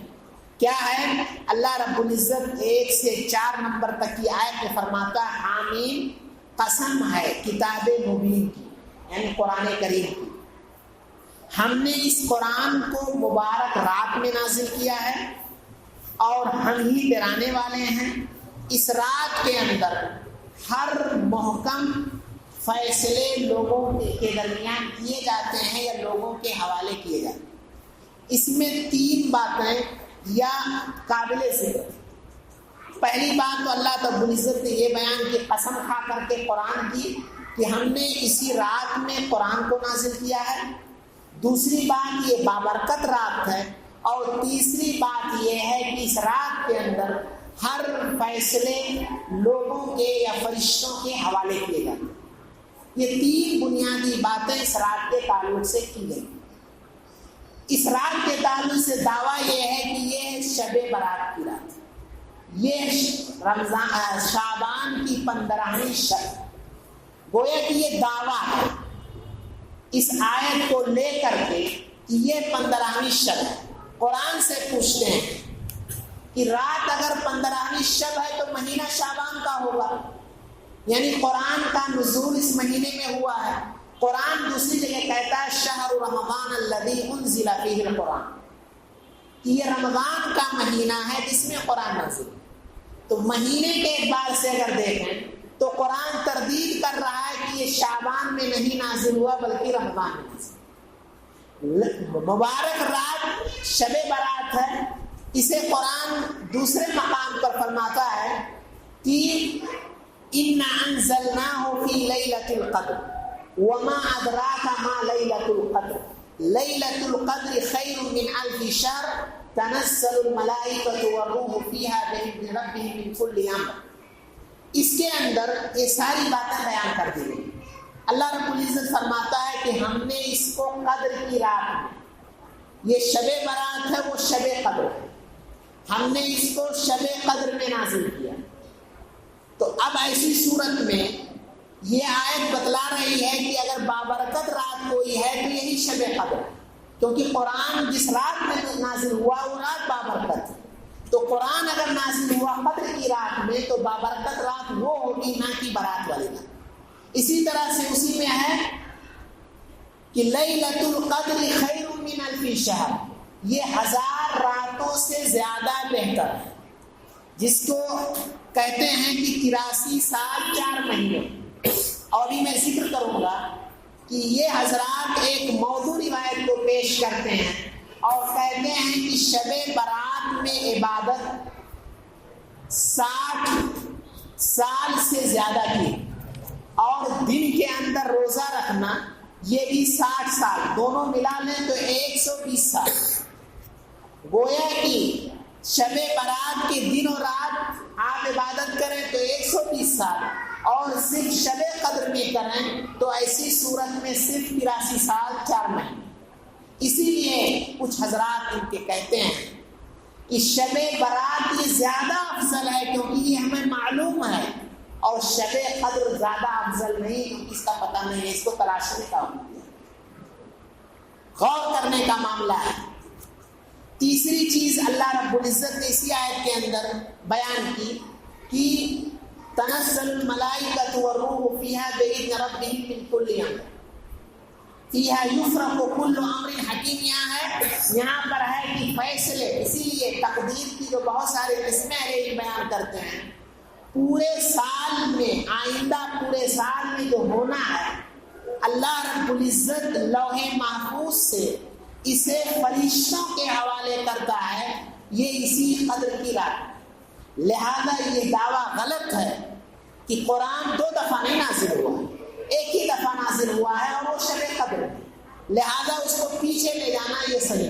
کیا ہے؟ اللہ رب العزت 1 سے 4 نمبر تک کی آیت میں فرماتا ہے حامیم قسم ہے کتاب مبین کی، یعنی قرآن کریم کی. ہم نے اس قرآن کو مبارک رات میں نازل کیا ہے اور ہم ہی ڈرانے والے ہیں. اس رات کے اندر ہر محکم فیصلے لوگوں کے درمیان کیے جاتے ہیں یا لوگوں کے حوالے کیے جاتے ہیں. اس میں 3 باتیں یا قابل ذکر. پہلی بات تو اللہ رب العزت نے یہ بیان کی قسم کھا کر کے قرآن کی کہ ہم نے اسی رات میں قرآن کو نازل کیا ہے. دوسری بات یہ بابرکت رات ہے. اور تیسری بات یہ ہے کہ اس رات کے اندر ہر فیصلے لوگوں کے یا فرشتوں کے حوالے کیے جاتے ہیں. یہ 3 بنیادی باتیں اس رات کے تعلق سے کی گئی. اس رات کے تعلق سے دعویٰ یہ ہے کہ یہ شب برات کی رات ہے. یہ رمضان شعبان کی 15ویں شب. گویا کہ یہ دعویٰ ہے اس آیت کو لے کر کے کہ یہ 15ویں شب ہے. قرآن سے پوچھتے ہیں کہ رات اگر 15ویں شب ہے تو مہینہ شعبان کا ہوگا، یعنی قرآن کا نزول اس مہینے میں ہوا ہے. قرآن دوسری جگہ کہتا ہے شہر رمضان الذی انزل فیہ القرآن، کہ یہ رمضان کا مہینہ ہے جس میں قرآن نازل. تو مہینے کے اعتبار سے اگر دیکھیں تو قرآن تردید کر رہا ہے کہ یہ شعبان میں نہیں نازل ہوا بلکہ رمضان میں نازل. مبارک رات شب برات ہے. اسے قرآن دوسرے مقام پر فرماتا ہے کہ انا انزلناہ فی لیلۃ القدر وما ادراک ما لیلۃ القدر لیلۃ القدر خیر من الف شہر تنزل الملائکۃ والروح فیہا بإذن ربہم من کل امر. اس کے اندر یہ ساری باتیں بیان کر دی گئی. اللہ رب العزت فرماتا ہے کہ ہم نے اس کو قدر کی رات میں، یہ شب برات ہے وہ شب قدر ہے، ہم نے اس کو شب قدر میں نازل کیا. تو اب ایسی صورت میں یہ آیت بتلا رہی ہے کہ اگر بابرکت رات کوئی ہے تو یہی شب قدر ہے، کیونکہ قرآن جس رات میں نازل ہوا وہ رات بابرکت ہے. تو قرآن اگر نازل ہوا قدر کی رات میں تو بابرکت رات وہ ہوگی، نہ کہ برات والی رات. اسی طرح سے اسی میں ہے کہ لیلۃ القدر خیر من الف شہر، یہ 1000 راتوں سے زیادہ بہتر ہے، جس کو کہتے ہیں کہ 83 سال 4 مہینے. اور بھی میں ذکر کروں گا کہ یہ حضرات ایک موضوع روایت کو پیش کرتے ہیں اور کہتے ہیں کہ شب برات میں عبادت 60 سال سے زیادہ کی، اور دن کے اندر روزہ رکھنا یہ بھی 60 سال، دونوں ملا لیں تو 120 سال. گویا کہ شب برات کے دن اور رات آپ عبادت کریں تو 120 سال، اور صرف شب قدر میں کریں تو ایسی صورت میں صرف 83 سال 4 مہینے. اسی لیے کچھ حضرات ان کے کہتے ہیں کہ شب برات یہ زیادہ افضل ہے کیونکہ یہ ہمیں معلوم ہے، اور شب قدر زیادہ افضل نہیں کیونکہ اس کا پتہ نہیں ہے، اس کو تلاشنے کا غور کرنے کا معاملہ ہے. تیسری چیز اللہ رب العزت نے اسی آیت کے اندر بیان کی کہ تنزل الملائکۃ والروح فیہا بإذن ربہم من کل امر فیہا یفرق کل امر حکیم. یہاں پر ہے کہ فیصلے، اسی لیے تقدیر کی جو بہت سارے قسمیں بیان کرتے ہیں. پورے سال میں، آئندہ پورے سال میں جو ہونا ہے، اللہ رب العزت لوح محفوظ سے اسے فرشتوں کے حوالے کرتا ہے، یہ اسی قدر کی رات. لہذا یہ دعویٰ غلط ہے کہ قرآن 2 دفعہ نہیں نازل ہوا، ایک ہی دفعہ نازل ہوا ہے اور وہ شب قدر ہے، لہذا اس کو پیچھے لے جانا یہ صحیح.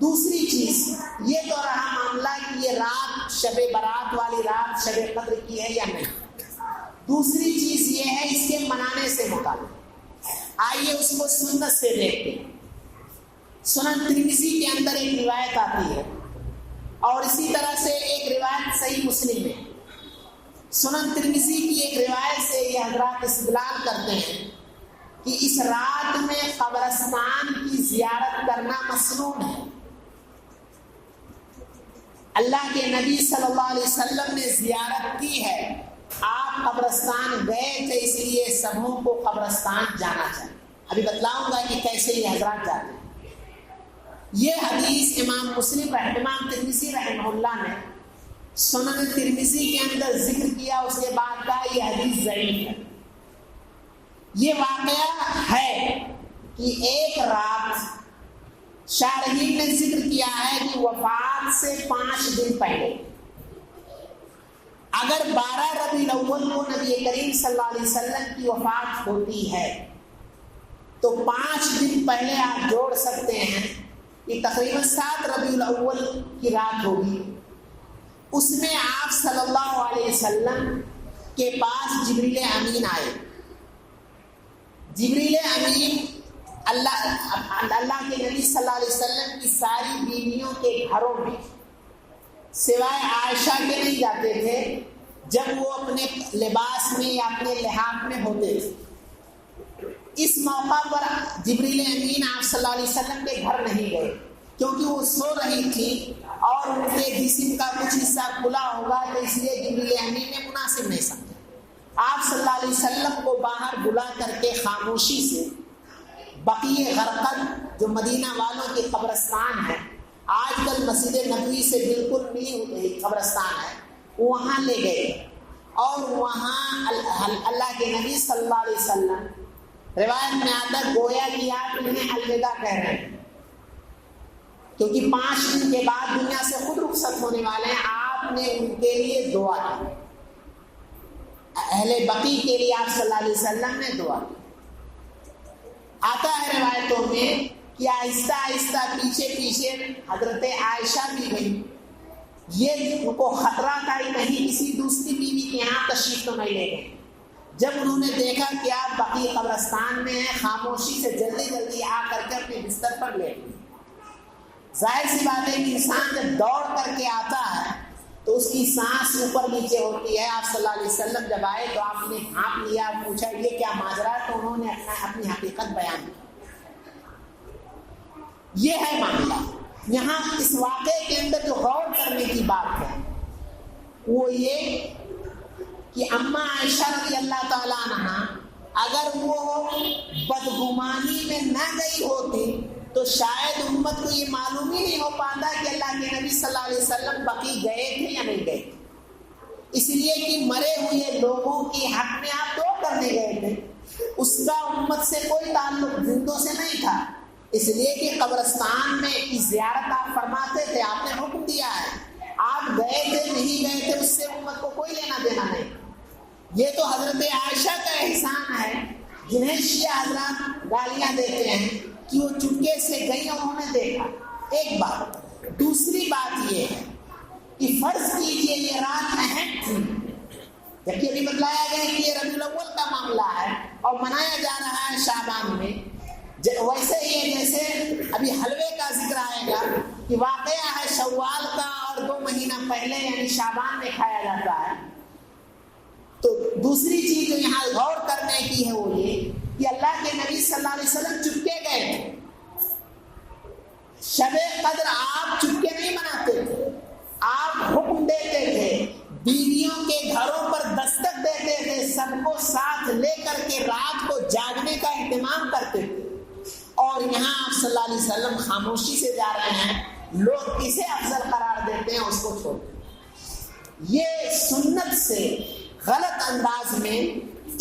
دوسری چیز یہ تو رہا معاملہ کہ یہ رات شب برات والی رات شب قدر کی ہے یا نہیں. دوسری چیز یہ ہے اس کے منانے سے متعلق. آئیے اس کو سنت سے دیکھتے ہیں. سنن ترمذی کے اندر ایک روایت آتی ہے اور اسی طرح سے ایک روایت صحیح مسلم میں. سنن ترمذی کی ایک روایت سے یہ حضرات استدلال کرتے ہیں کہ اس رات میں قبرستان کی زیارت کرنا مسنون ہے. اللہ کے نبی صلی اللہ علیہ وسلم نے زیارت کی ہے, آپ قبرستان گئے تھے, اس لیے سبوں کو قبرستان جانا چاہیے. ابھی بتلاؤں گا کہ کیسے یہ حضرات جاتے ہیں. یہ حدیث امام مسلم امام ترمذی رحمہ اللہ نے سنن ترمذی کے اندر ذکر کیا, اس کے بعد کہا یہ حدیث ضعیف ہے. یہ واقعہ ہے کہ ایک رات شارحین نے ذکر کیا ہے کہ وفات سے 5 دن پہلے, اگر 12 ربیع الاول کو نبی کریم صلی اللہ علیہ وسلم کی وفات ہوتی ہے تو 5 دن پہلے آپ جوڑ سکتے ہیں, یہ تقریباً 7 ربیع الاول کی رات ہوگی. اس میں آپ صلی اللہ علیہ وسلم کے پاس جبریل امین آئے. جبریل امین اللہ کے نبی صلی اللہ علیہ وسلم کی ساری بیویوں کے گھروں میں سوائے عائشہ کے نہیں جاتے تھے جب وہ اپنے لباس میں یا اپنے لحاف میں ہوتے تھے. اس موقع پر جبریل امین آپ صلی اللہ علیہ وسلم کے گھر نہیں گئے کیونکہ وہ سو رہی تھی اور ان کے جسم کا کچھ حصہ کھلا ہوگا, تو اس لیے جبریل امین نے مناسب نہیں سمجھا. آپ صلی اللہ علیہ وسلم کو باہر بلا کر کے خاموشی سے بقیع غرقد جو مدینہ والوں کے قبرستان ہے, آج کل مسجد نبوی سے بالکل ملی ہوئی قبرستان ہے, وہاں لے گئے اور وہاں اللہ کے نبی صلی اللہ علیہ وسلم, روایت میں آتا گویا کہ آپ انہیں الوداع کہہ رہے ہیں کیونکہ 5 دن کے بعد دنیا سے خود رخصت ہونے والے ہیں. آپ نے ان کے لیے دعا کی, اہل بقیع کے لیے آپ صلی اللہ علیہ وسلم نے دعا کی. آتا ہے روایتوں میں کہ آہستہ آہستہ پیچھے پیچھے حضرت عائشہ بھی گئی. یہ ان کو خطرہ تھا کہ کہیں کسی دوسری بیوی کے یہاں تشریف تو نہیں لے گئے. جب انہوں نے دیکھا کہ آپ بقیع قبرستان میں ہیں, خاموشی سے جلدی جلدی آ کر کے اپنے بستر پر لیٹ گئے. ظاہر سی بات ہے کہ انسان جب دوڑ کر کے آتا ہے تو اس کی سانس اوپر نیچے ہوتی ہے. آپ صلی اللہ علیہ وسلم جب آئے تو آپ نے بھانپ لیا, پوچھا یہ کیا ماجرا ہے, تو انہوں نے اپنی حقیقت بیان کی. یہ ہے معاملہ. یہاں اس واقعے کے اندر جو غور کرنے کی بات ہے وہ یہ کہ اما عائشہ رضی اللہ تعالیٰ عنہا اگر وہ بدگمانی میں نہ گئی ہوتی تو شاید امت کو یہ معلوم ہی نہیں ہو پاتا کہ اللہ کے نبی صلی اللہ علیہ وسلم بقیع گئے تھے یا نہیں گئے. اس لیے کہ مرے ہوئے لوگوں کے حق میں آپ دعا کرنے گئے تھے, اس کا امت سے کوئی تعلق زندوں سے نہیں تھا. اس لیے کہ قبرستان میں کی زیارت آپ فرماتے تھے, آپ نے حکم دیا ہے, آپ گئے تھے نہیں گئے تھے اس سے امت کو کوئی لینا دینا نہیں. یہ تو حضرت عائشہ کا احسان ہے جنہیں شیعہ حضرات گالیاں دیتے ہیں کہ وہ چپکے سے گئی, انہوں نے دیکھا. ایک بات. دوسری بات یہ ہے کہ فرض کیجئے یہ رات اہم تھی, جبکہ ابھی بتلایا گیا کہ یہ ربیع الاول کا معاملہ ہے اور منایا جا رہا ہے شعبان میں. ویسے ہی جیسے ابھی حلوے کا ذکر آئے گا کہ واقعہ ہے شوال کا اور 2 مہینہ پہلے یعنی شعبان میں کھایا جاتا ہے. تو دوسری چیز جو یہاں غور کرنے کی ہے وہ یہ کہ اللہ کے نبی صلی اللہ علیہ وسلم چپکے گئے تھے. شب قدر آپ چپکے نہیں مناتے تھے, آپ حکم دیتے تھے, بیویوں کے گھروں پر دستک دیتے تھے, سب کو ساتھ لے کر کے رات کو جاگنے کا اہتمام کرتے تھے. اور یہاں آپ صلی اللہ علیہ وسلم خاموشی سے جا رہے ہیں, لوگ کسے افضل قرار دیتے ہیں اس کو چھوڑ. یہ سنت سے غلط انداز میں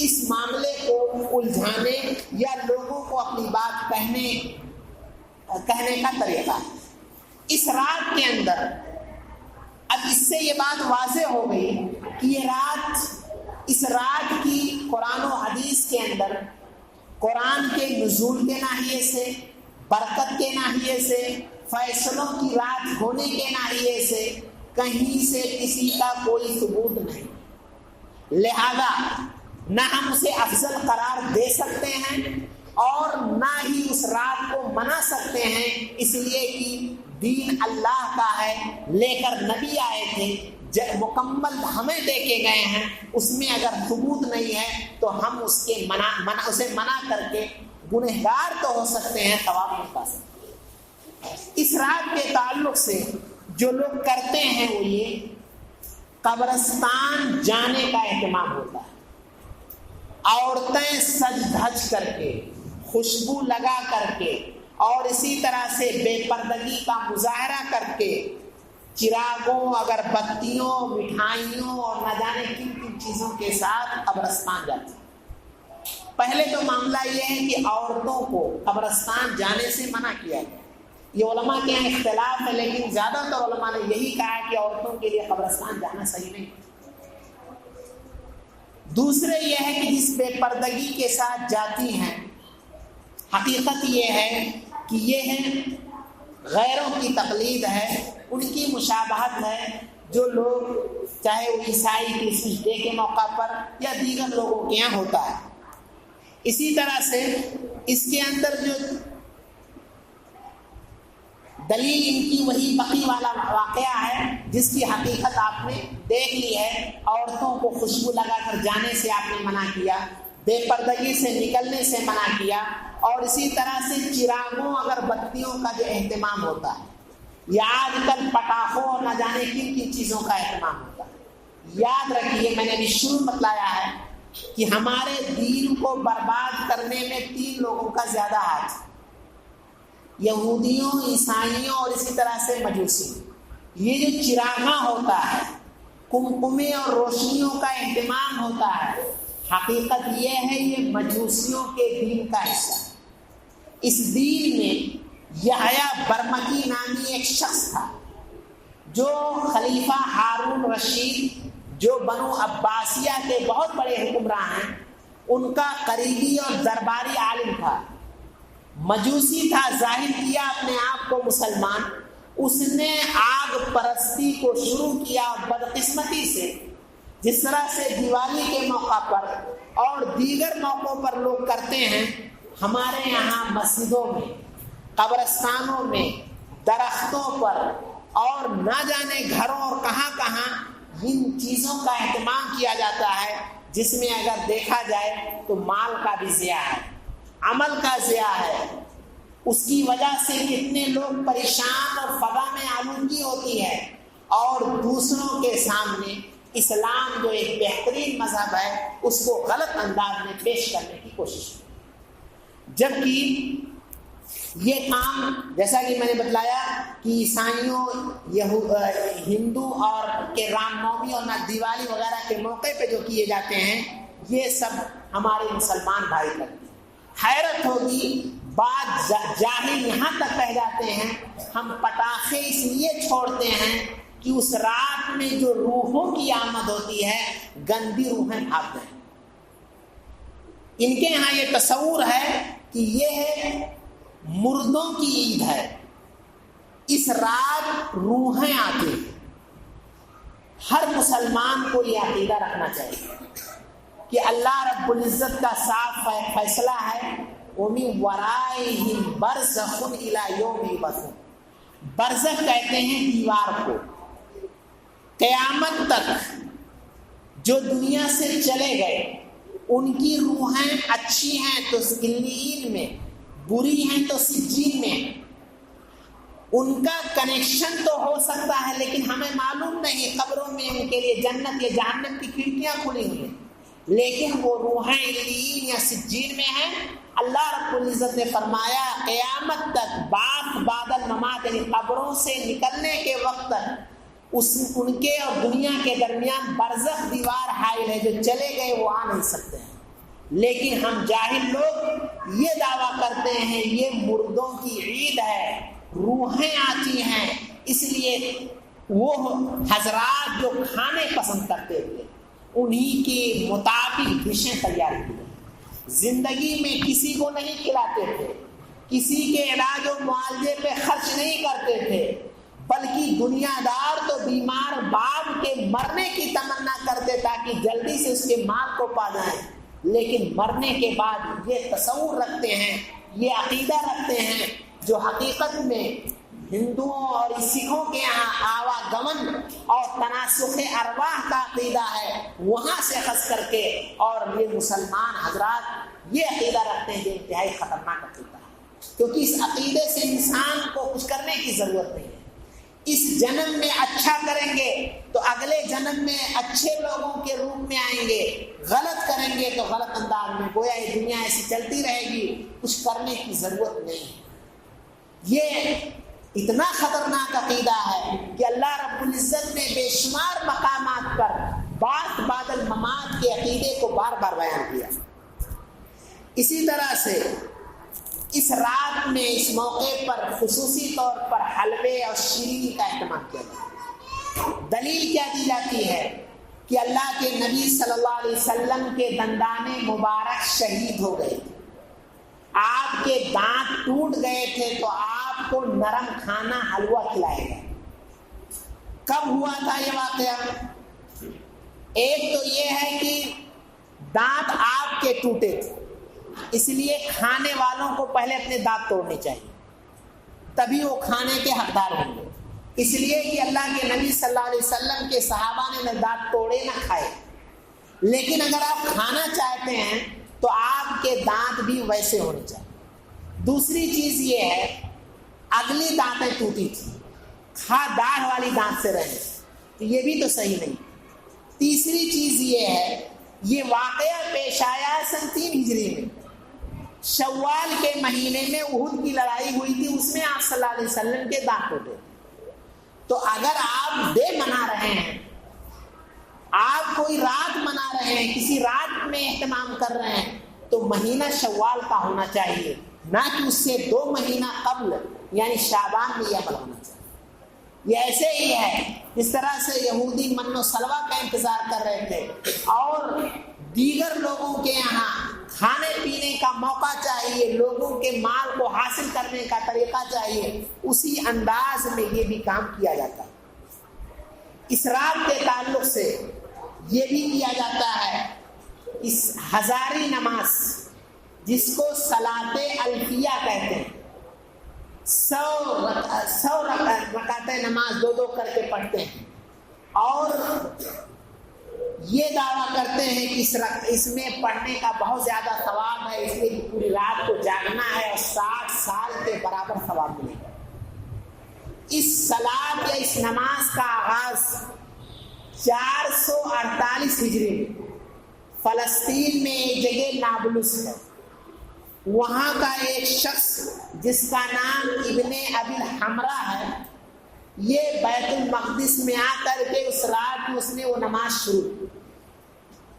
اس معاملے کو الجھانے یا لوگوں کو اپنی بات کہنے کا طریقہ ہے. اس رات کے اندر اب اس سے یہ بات واضح ہو گئی کہ یہ رات, اس رات کی قرآن و حدیث کے اندر قرآن کے نزول کے ناحیے سے, برکت کے ناحیے سے, فیصلوں کی رات ہونے کے ناحیے سے کہیں سے کسی کا کوئی ثبوت نہیں. لہذا نہ ہم اسے افضل قرار دے سکتے ہیں اور نہ ہی اس رات کو منا سکتے ہیں، اس لیے کہ دین اللہ کا ہے، لے کر نبی آئے تھے، مکمل ہمیں دے کے گئے ہیں، اس میں اگر ثبوت نہیں ہے تو ہم اسے منع کر کے گنہگار تو ہو سکتے ہیں، ثواب نہیں پا سکتے۔ اس رات کے تعلق سے جو لوگ کرتے ہیں وہ یہ قبرستان جانے کا اہتمام ہوتا ہے، عورتیں سج دھج کر کے، خوشبو لگا کر کے اور اسی طرح سے بے پردگی کا مظاہرہ کر کے چراغوں، اگربتیوں، مٹھائیوں اور نہ جانے کن کن چیزوں کے ساتھ قبرستان جاتے ہیں۔ پہلے تو معاملہ یہ ہے کہ عورتوں کو قبرستان جانے سے منع کیا گیا، یہ علماء کے یہاں اختلاف ہے، لیکن زیادہ تر علماء نے یہی کہا ہے کہ عورتوں کے لیے قبرستان جانا صحیح نہیں۔ دوسرے یہ ہے کہ جس بے پردگی کے ساتھ جاتی ہیں، حقیقت یہ ہے کہ یہ ہے غیروں کی تقلید ہے، ان کی مشابہت ہے، جو لوگ چاہے وہ عیسائی کرسمس ڈے کے موقع پر یا دیگر لوگوں کے یہاں ہوتا ہے۔ اسی طرح سے اس کے اندر جو دلیل ان کی وہی بقی والا واقعہ ہے جس کی حقیقت آپ نے دیکھ لی ہے، عورتوں کو خوشبو لگا کر جانے سے آپ نے منع کیا، بے پردگی سے نکلنے سے منع کیا، اور اسی طرح سے چراغوں، اگربتیوں کا جو اہتمام ہوتا ہے، یا آج کل پٹاخوں اور نہ جانے کن کن چیزوں کا اہتمام ہوتا ہے۔ یاد رکھیے، میں نے ابھی شروع بتلایا ہے کہ ہمارے دین کو برباد کرنے میں 3 لوگوں کا زیادہ ہاتھ ہے، یہودیوں، عیسائیوں اور اسی طرح سے مجوسی۔ یہ جو چراغاں ہوتا ہے، کمکمے اور روشنیوں کا اہتمام ہوتا ہے، حقیقت یہ ہے یہ مجوسیوں کے دین کا حصہ ہے۔ اس دین میں یحییٰ برمکی نامی ایک شخص تھا جو خلیفہ ہارون رشید، جو بنو عباسیہ کے بہت بڑے حکمراں ہیں، ان کا قریبی اور درباری عالم تھا، مجوسی تھا، ظاہر کیا اپنے آپ کو مسلمان۔ اس نے آگ پرستی کو شروع کیا، بدقسمتی سے جس طرح سے دیوالی کے موقع پر اور دیگر موقعوں پر لوگ کرتے ہیں، ہمارے یہاں مسجدوں میں، قبرستانوں میں، درختوں پر اور نہ جانے گھروں اور کہاں کہاں ان چیزوں کا اہتمام کیا جاتا ہے، جس میں اگر دیکھا جائے تو مال کا بھی ضیاع ہے، عمل کا ضیاع ہے۔ اس کی وجہ سے کتنے لوگ پریشان اور فضا میں آلودگی ہوتی ہے، اور دوسروں کے سامنے اسلام جو ایک بہترین مذہب ہے اس کو غلط انداز میں پیش کرنے کی کوشش کی۔ جبکہ یہ کام، جیسا کہ میں نے بتلایا کہ عیسائیوں، ہندو اور کے رام نومی اور دیوالی وغیرہ کے موقع پہ جو کیے جاتے ہیں، یہ سب ہمارے مسلمان بھائی کرتے ہیں۔ حیرت ہوگی، بعض جاہل یہاں تک کہہ جاتے ہیں ہم پٹاخے اس لیے چھوڑتے ہیں کہ اس رات میں جو روحوں کی آمد ہوتی ہے، گندی روحیں بھاگ جائیں۔ ان کے یہاں یہ تصور ہے کہ یہ مردوں کی عید ہے، اس رات روحیں آتی ہیں۔ ہر مسلمان کو یہ عقیدہ رکھنا چاہیے کہ اللہ رب العزت کا صاف فیصلہ ہے، وَمِن وَرَائِهِمْ بَرْزَخٌ إِلَى يَوْمِ يُبْعَثُونَ۔ برزخ کہتے ہیں دیوار کو، قیامت تک جو دنیا سے چلے گئے ان کی روحیں اچھی ہیں تو علیین میں، بری ہیں تو سجین میں، ان کا کنیکشن تو ہو سکتا ہے، لیکن ہمیں معلوم نہیں قبروں میں ان کے لیے جنت یا جہنم کی کھڑکیاں کھلی ہوئی ہیں، لیکن وہ روحیں علیین یا سجین میں ہیں۔ اللہ رب العزت نے فرمایا قیامت تک بعد الممات، یعنی قبروں سے نکلنے کے وقت تک ان کے اور دنیا کے درمیان برزخ دیوار حائل ہے، جو چلے گئے وہ آ نہیں سکتے ہیں۔ لیکن ہم جاہل لوگ یہ دعویٰ کرتے ہیں یہ مردوں کی عید ہے، روحیں آتی ہیں، اس لیے وہ حضرات جو کھانے پسند کرتے تھے انہی کے مطابق ڈشیں تیار کی گئی، زندگی میں کسی کو نہیں کھلاتے تھے، کسی کے علاج و معالجے پہ خرچ نہیں کرتے تھے، بلکہ دنیا دار تو بیمار باپ کے مرنے کی تمنا کرتے تاکہ جلدی سے اس کے مال کو پا جائیں، لیکن مرنے کے بعد یہ تصور رکھتے ہیں، یہ عقیدہ رکھتے ہیں جو حقیقت میں ہندوؤں اور سکھوں کے یہاں آواگمن اور تناسخ ارواح کا عقیدہ ہے، وہاں سے خاص کر کے، اور یہ مسلمان حضرات یہ عقیدہ رکھتے ہیں جو انتہائی خطرناک عقیدہ ہے، کیونکہ اس عقیدے سے انسان کو کچھ کرنے کی ضرورت نہیں ہے۔ اس جنم میں اچھا کریں گے تو اگلے جنم میں اچھے لوگوں کے روپ میں آئیں گے، غلط کریں گے تو غلط انداز میں، گویا یہ دنیا ایسی چلتی رہے گی، کچھ کرنے کی ضرورت نہیں ہے۔ یہ اتنا خطرناک عقیدہ ہے کہ اللہ رب العزت نے بے شمار مقامات پر بعث بعد الممات کے عقیدے کو بار بار بیان کیا۔ اسی طرح سے اس رات میں اس موقع پر خصوصی طور پر حلوے اور شیرینی کا اہتمام کیا جاتا ہے۔ دلیل کیا دی جاتی ہے کہ اللہ کے نبی صلی اللہ علیہ وسلم کے دندان مبارک شہید ہو گئے تھے، آپ کے دانت ٹوٹ گئے تھے، تو آپ کو نرم کھانا حلوہ کھلائے گا۔ کب ہوا تھا یہ واقعہ؟ ایک تو یہ ہے کہ دانت آپ کے ٹوٹے تھے، اس لیے کھانے والوں کو پہلے اپنے دانت توڑنے چاہیے، تبھی وہ کھانے کے حقدار ہوں گے۔ اس لیے کہ اللہ کے نبی صلی اللہ علیہ وسلم کے صحابہ نے نہ دانت توڑے نہ کھائے، لیکن اگر آپ کھانا چاہتے ہیں تو آپ کے دانت بھی ویسے ہونے چاہیے۔ دوسری چیز یہ ہے، اگلی دانتیں ٹوٹی تھی، داڑھ والی دانت سے رہے، تو یہ بھی تو صحیح نہیں۔ تیسری چیز یہ ہے، یہ واقعہ پیش آیا 3 ہجری میں، شوال کے مہینے میں احد کی لڑائی ہوئی تھی، اس میں آپ صلی اللہ علیہ وسلم کے دانت ٹوٹے۔ تو اگر آپ ڈے منا رہے ہیں، آپ کوئی رات منا رہے ہیں، کسی رات میں اہتمام کر رہے ہیں، تو مہینہ شوال کا ہونا چاہیے، نہ کہ اس سے 2 مہینہ قبل یعنی شعبان میں یہ عمل ہونا چاہیے۔ یہ ایسے ہی ہے جس طرح سے یہودی من و سلوہ کا انتظار کر رہے تھے اور دیگر لوگوں کے یہاں کھانے پینے کا موقع چاہیے، لوگوں کے مال کو حاصل کرنے کا طریقہ چاہیے، اسی انداز میں یہ بھی کام کیا جاتا ہے۔ اس رات کے تعلق سے یہ بھی کیا جاتا ہے، اس ہزاری نماز جس کو صلاۃ الفیہ کہتے ہیں، 100 رکعت نماز 2 کر کے پڑھتے ہیں، اور یہ دعویٰ کرتے ہیں کہ اس میں پڑھنے کا بہت زیادہ ثواب ہے، اس لیے پوری رات کو جاگنا ہے اور 60 سال کے برابر ثواب ملے گا۔ اس صلاۃ یا اس نماز کا آغاز 448 ہجری میں فلسطین میں ایک جگہ نابلس ہے، وہاں کا ایک شخص جس کا نام ابن ابی الحمرا ہے، یہ بیت المقدس میں آ کر کے اس رات میں اس نے وہ نماز شروع کی،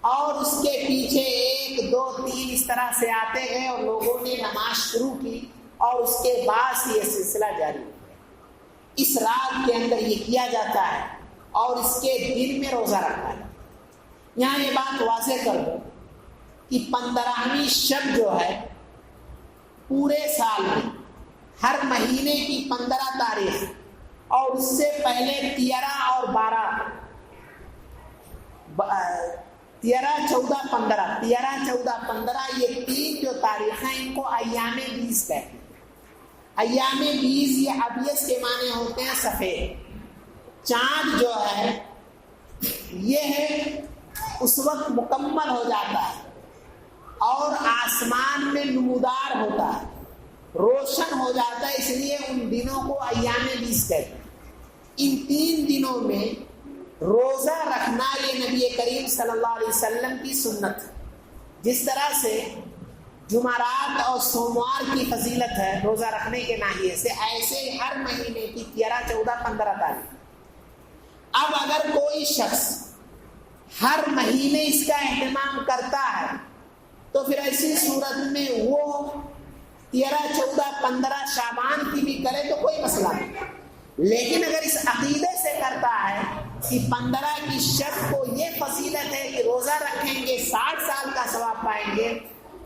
اور اس کے پیچھے 1 2 3 اس طرح سے آتے گئے اور لوگوں نے نماز شروع کی، اور اس کے بعد سے یہ سلسلہ جاری ہوا۔ اس رات کے اندر یہ کیا جاتا ہے اور اس کے دن میں روزہ رکھا ہے۔ یہاں یہ بات واضح کر دو کہ 15ویں شب جو ہے پورے سال میں ہر مہینے کی 15 تاریخ اور اس سے پہلے 13 اور 12 13 14 15 13 14 15 یہ 3 جو تاریخیں ان کو ایام بیز کہتے ہیں۔ ایام بیز یہ ابیض کے معنی ہوتے ہیں سفید۔ چاند جو ہے یہ ہے اس وقت مکمل ہو جاتا ہے اور آسمان میں نمودار ہوتا ہے، روشن ہو جاتا ہے، اس لیے ان دنوں کو ایام بیز کہتے ہیں۔ ان 3 دنوں میں روزہ رکھنا یہ نبی کریم صلی اللہ علیہ وسلم کی سنت ہے۔ جس طرح سے جمعرات اور سوموار کی فضیلت ہے روزہ رکھنے کے ناحیے سے، ایسے ہی ہر مہینے کی 13 14 15 تاریخ۔ اب اگر کوئی شخص ہر مہینے اس کا اہتمام کرتا ہے تو پھر ایسی صورت میں وہ 13 14 15 شعبان کی بھی کرے تو کوئی مسئلہ نہیں، لیکن اگر اس عقیدے سے کرتا ہے کہ 15 کی شب کو یہ فضیلت ہے کہ روزہ رکھیں گے 60 سال کا ثواب پائیں گے،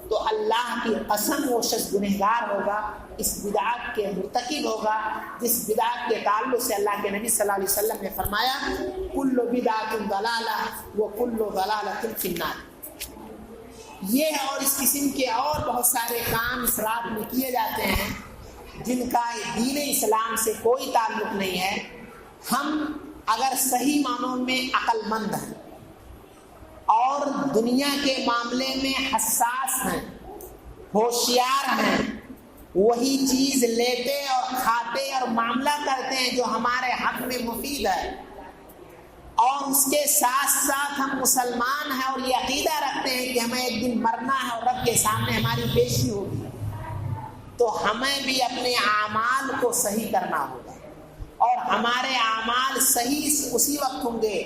تو اللہ کی قسم وہ شخص گنہگار ہوگا، اس بدعت کے مرتکب ہوگا جس بدعت کے تعلق سے اللہ کے نبی صلی اللہ علیہ وسلم نے فرمایا کل بدعت ضلالہ وکل ضلالۃ فی النار۔ یہ اور اس قسم کے اور بہت سارے کام اس رات میں کیے جاتے ہیں جن کا دین اسلام سے کوئی تعلق نہیں ہے. ہم اگر صحیح معنوں میں عقل مند ہیں اور دنیا کے معاملے میں حساس ہیں، ہوشیار ہیں، وہی چیز لیتے اور کھاتے اور معاملہ کرتے ہیں جو ہمارے حق میں مفید ہے، اور اس کے ساتھ ساتھ ہم مسلمان ہیں اور یہ عقیدہ رکھتے ہیں کہ ہمیں ایک دن مرنا ہے اور رب کے سامنے ہماری پیشی ہوگی، تو ہمیں بھی اپنے اعمال کو صحیح کرنا ہوگا. اور ہمارے اعمال صحیح اسی وقت ہوں گے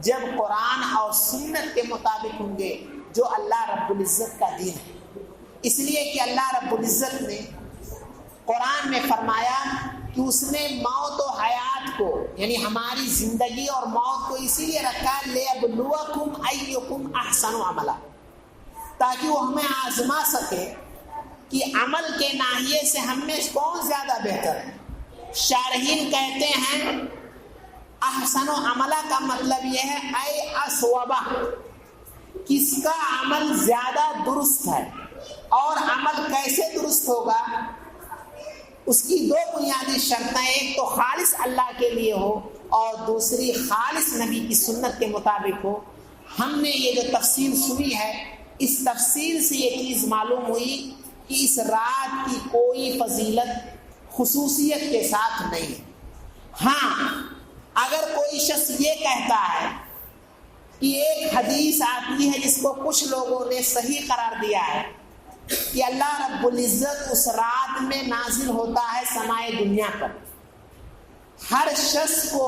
جب قرآن اور سنت کے مطابق ہوں گے جو اللہ رب العزت کا دین ہے. اس لیے کہ اللہ رب العزت نے قرآن میں فرمایا کہ اس نے موت و حیات کو، یعنی ہماری زندگی اور موت کو اسی لیے رکھا لِيَبْلُوَكُمْ أَيُّكُمْ أَحْسَنُ عَمَلًا، تاکہ وہ ہمیں آزما سکے کہ عمل کے ناحیے سے ہم میں کون زیادہ بہتر ہے. شارحین کہتے ہیں احسن و عملہ کا مطلب یہ ہے اے اصوبہ، کس کا عمل زیادہ درست ہے. اور عمل کیسے درست ہوگا؟ اس کی دو بنیادی شرطیں، ایک تو خالص اللہ کے لیے ہو اور دوسری خالص نبی کی سنت کے مطابق ہو. ہم نے یہ جو تفصیل سنی ہے، اس تفصیل سے یہ چیز معلوم ہوئی کہ اس رات کی کوئی فضیلت خصوصیت کے ساتھ نہیں. ہاں، اگر کوئی شخص یہ کہتا ہے کہ ایک حدیث آتی ہے جس کو کچھ لوگوں نے صحیح قرار دیا ہے کہ اللہ رب العزت اس رات میں نازل ہوتا ہے سمائے دنیا پر، ہر شخص کو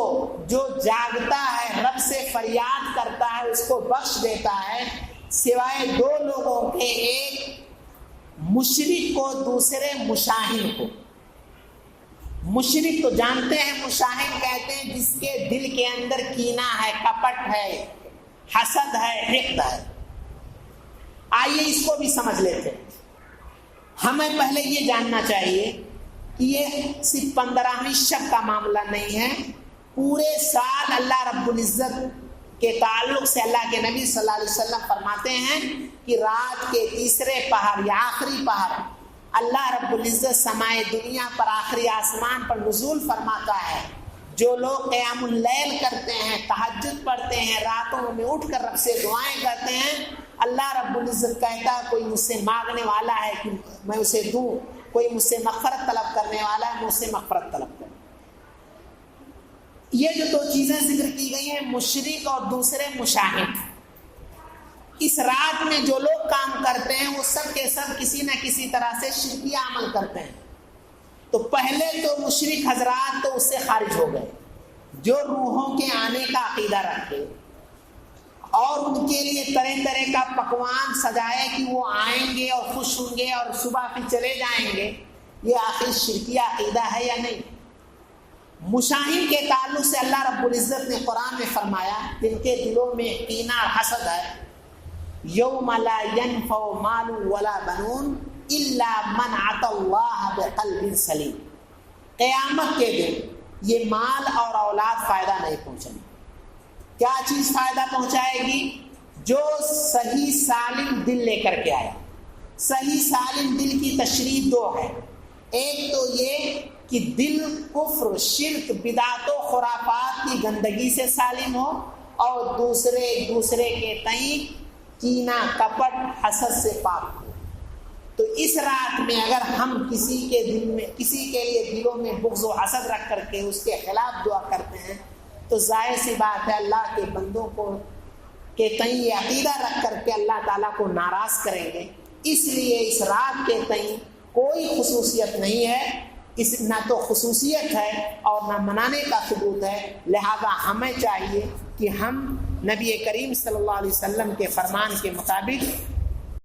جو جاگتا ہے رب سے فریاد کرتا ہے اس کو بخش دیتا ہے، سوائے دو لوگوں کے، ایک مشرک کو، دوسرے مشاہن کو. مشرک تو جانتے ہیں، مشاہن کہتے ہیں جس کے دل کے اندر کینہ ہے، کپٹ ہے، حسد ہے، حقد ہے. آئیے اس کو بھی سمجھ لیتے. ہمیں پہلے یہ جاننا چاہیے کہ یہ صرف 15ویں شب کا معاملہ نہیں ہے. پورے سال اللہ رب العزت کے تعلق سے اللہ کے نبی صلی اللہ علیہ وسلم فرماتے ہیں کہ رات کے تیسرے پہر یا آخری پہر اللہ رب العزت سمائے دنیا پر، آخری آسمان پر نزول فرماتا ہے. جو لوگ قیام اللیل کرتے ہیں، تہجد پڑھتے ہیں، راتوں میں اٹھ کر رب سے دعائیں کرتے ہیں، اللہ رب العزت کہتا ہے کوئی مجھ سے مانگنے والا ہے کہ میں اسے دوں، کوئی مجھ سے مغفرت طلب کرنے والا ہے میں اسے مغفرت طلب کروں. یہ جو دو چیزیں ذکر کی گئی ہیں، مشرک اور دوسرے مشاہد، اس رات میں جو لوگ کام کرتے ہیں وہ سب کے سب کسی نہ کسی طرح سے شرکیہ عمل کرتے ہیں. تو پہلے تو مشرک حضرات تو اس سے خارج ہو گئے جو روحوں کے آنے کا عقیدہ رکھتے اور ان کے لیے طرح طرح کا پکوان سجائے کہ وہ آئیں گے اور خوش ہوں گے اور صبح پھر چلے جائیں گے. یہ آخر شرکیہ عقیدہ ہے یا نہیں؟ مشاہین کے تعلق سے اللہ رب العزت نے قرآن میں فرمایا جن کے دلوں میں کینہ اور حسد ہے، یوم لا ینفع مال ولا بنون الا من اتى اللہ بقلب سلیم. قیامت کے دن یہ مال اور اولاد فائدہ نہیں پہنچے. کیا چیز فائدہ پہنچائے گی؟ جو صحیح سالم دل لے کر کے آیا. صحیح سالم دل کی تشریح دو ہے. ایک تو یہ کہ دل کفر، شرک، بدعت و خرافات کی گندگی سے سالم ہو، اور دوسرے ایک دوسرے کے تئیں کینہ، کپٹ، حسد سے پاک ہو. تو اس رات میں اگر ہم کسی کے دل میں، کسی کے لیے دلوں میں بغض و حسد رکھ کر کے اس کے خلاف دعا کرتے ہیں تو ظاہر سی بات ہے اللہ کے بندوں کو کے تئیں یہ عقیدہ رکھ کر کے اللہ تعالیٰ کو ناراض کریں گے. اس لیے اس رات کے تئیں کوئی خصوصیت نہیں ہے، اس نہ تو خصوصیت ہے اور نہ منانے کا ثبوت ہے. لہذا ہمیں چاہیے کہ ہم نبی کریم صلی اللہ علیہ وسلم کے فرمان کے مطابق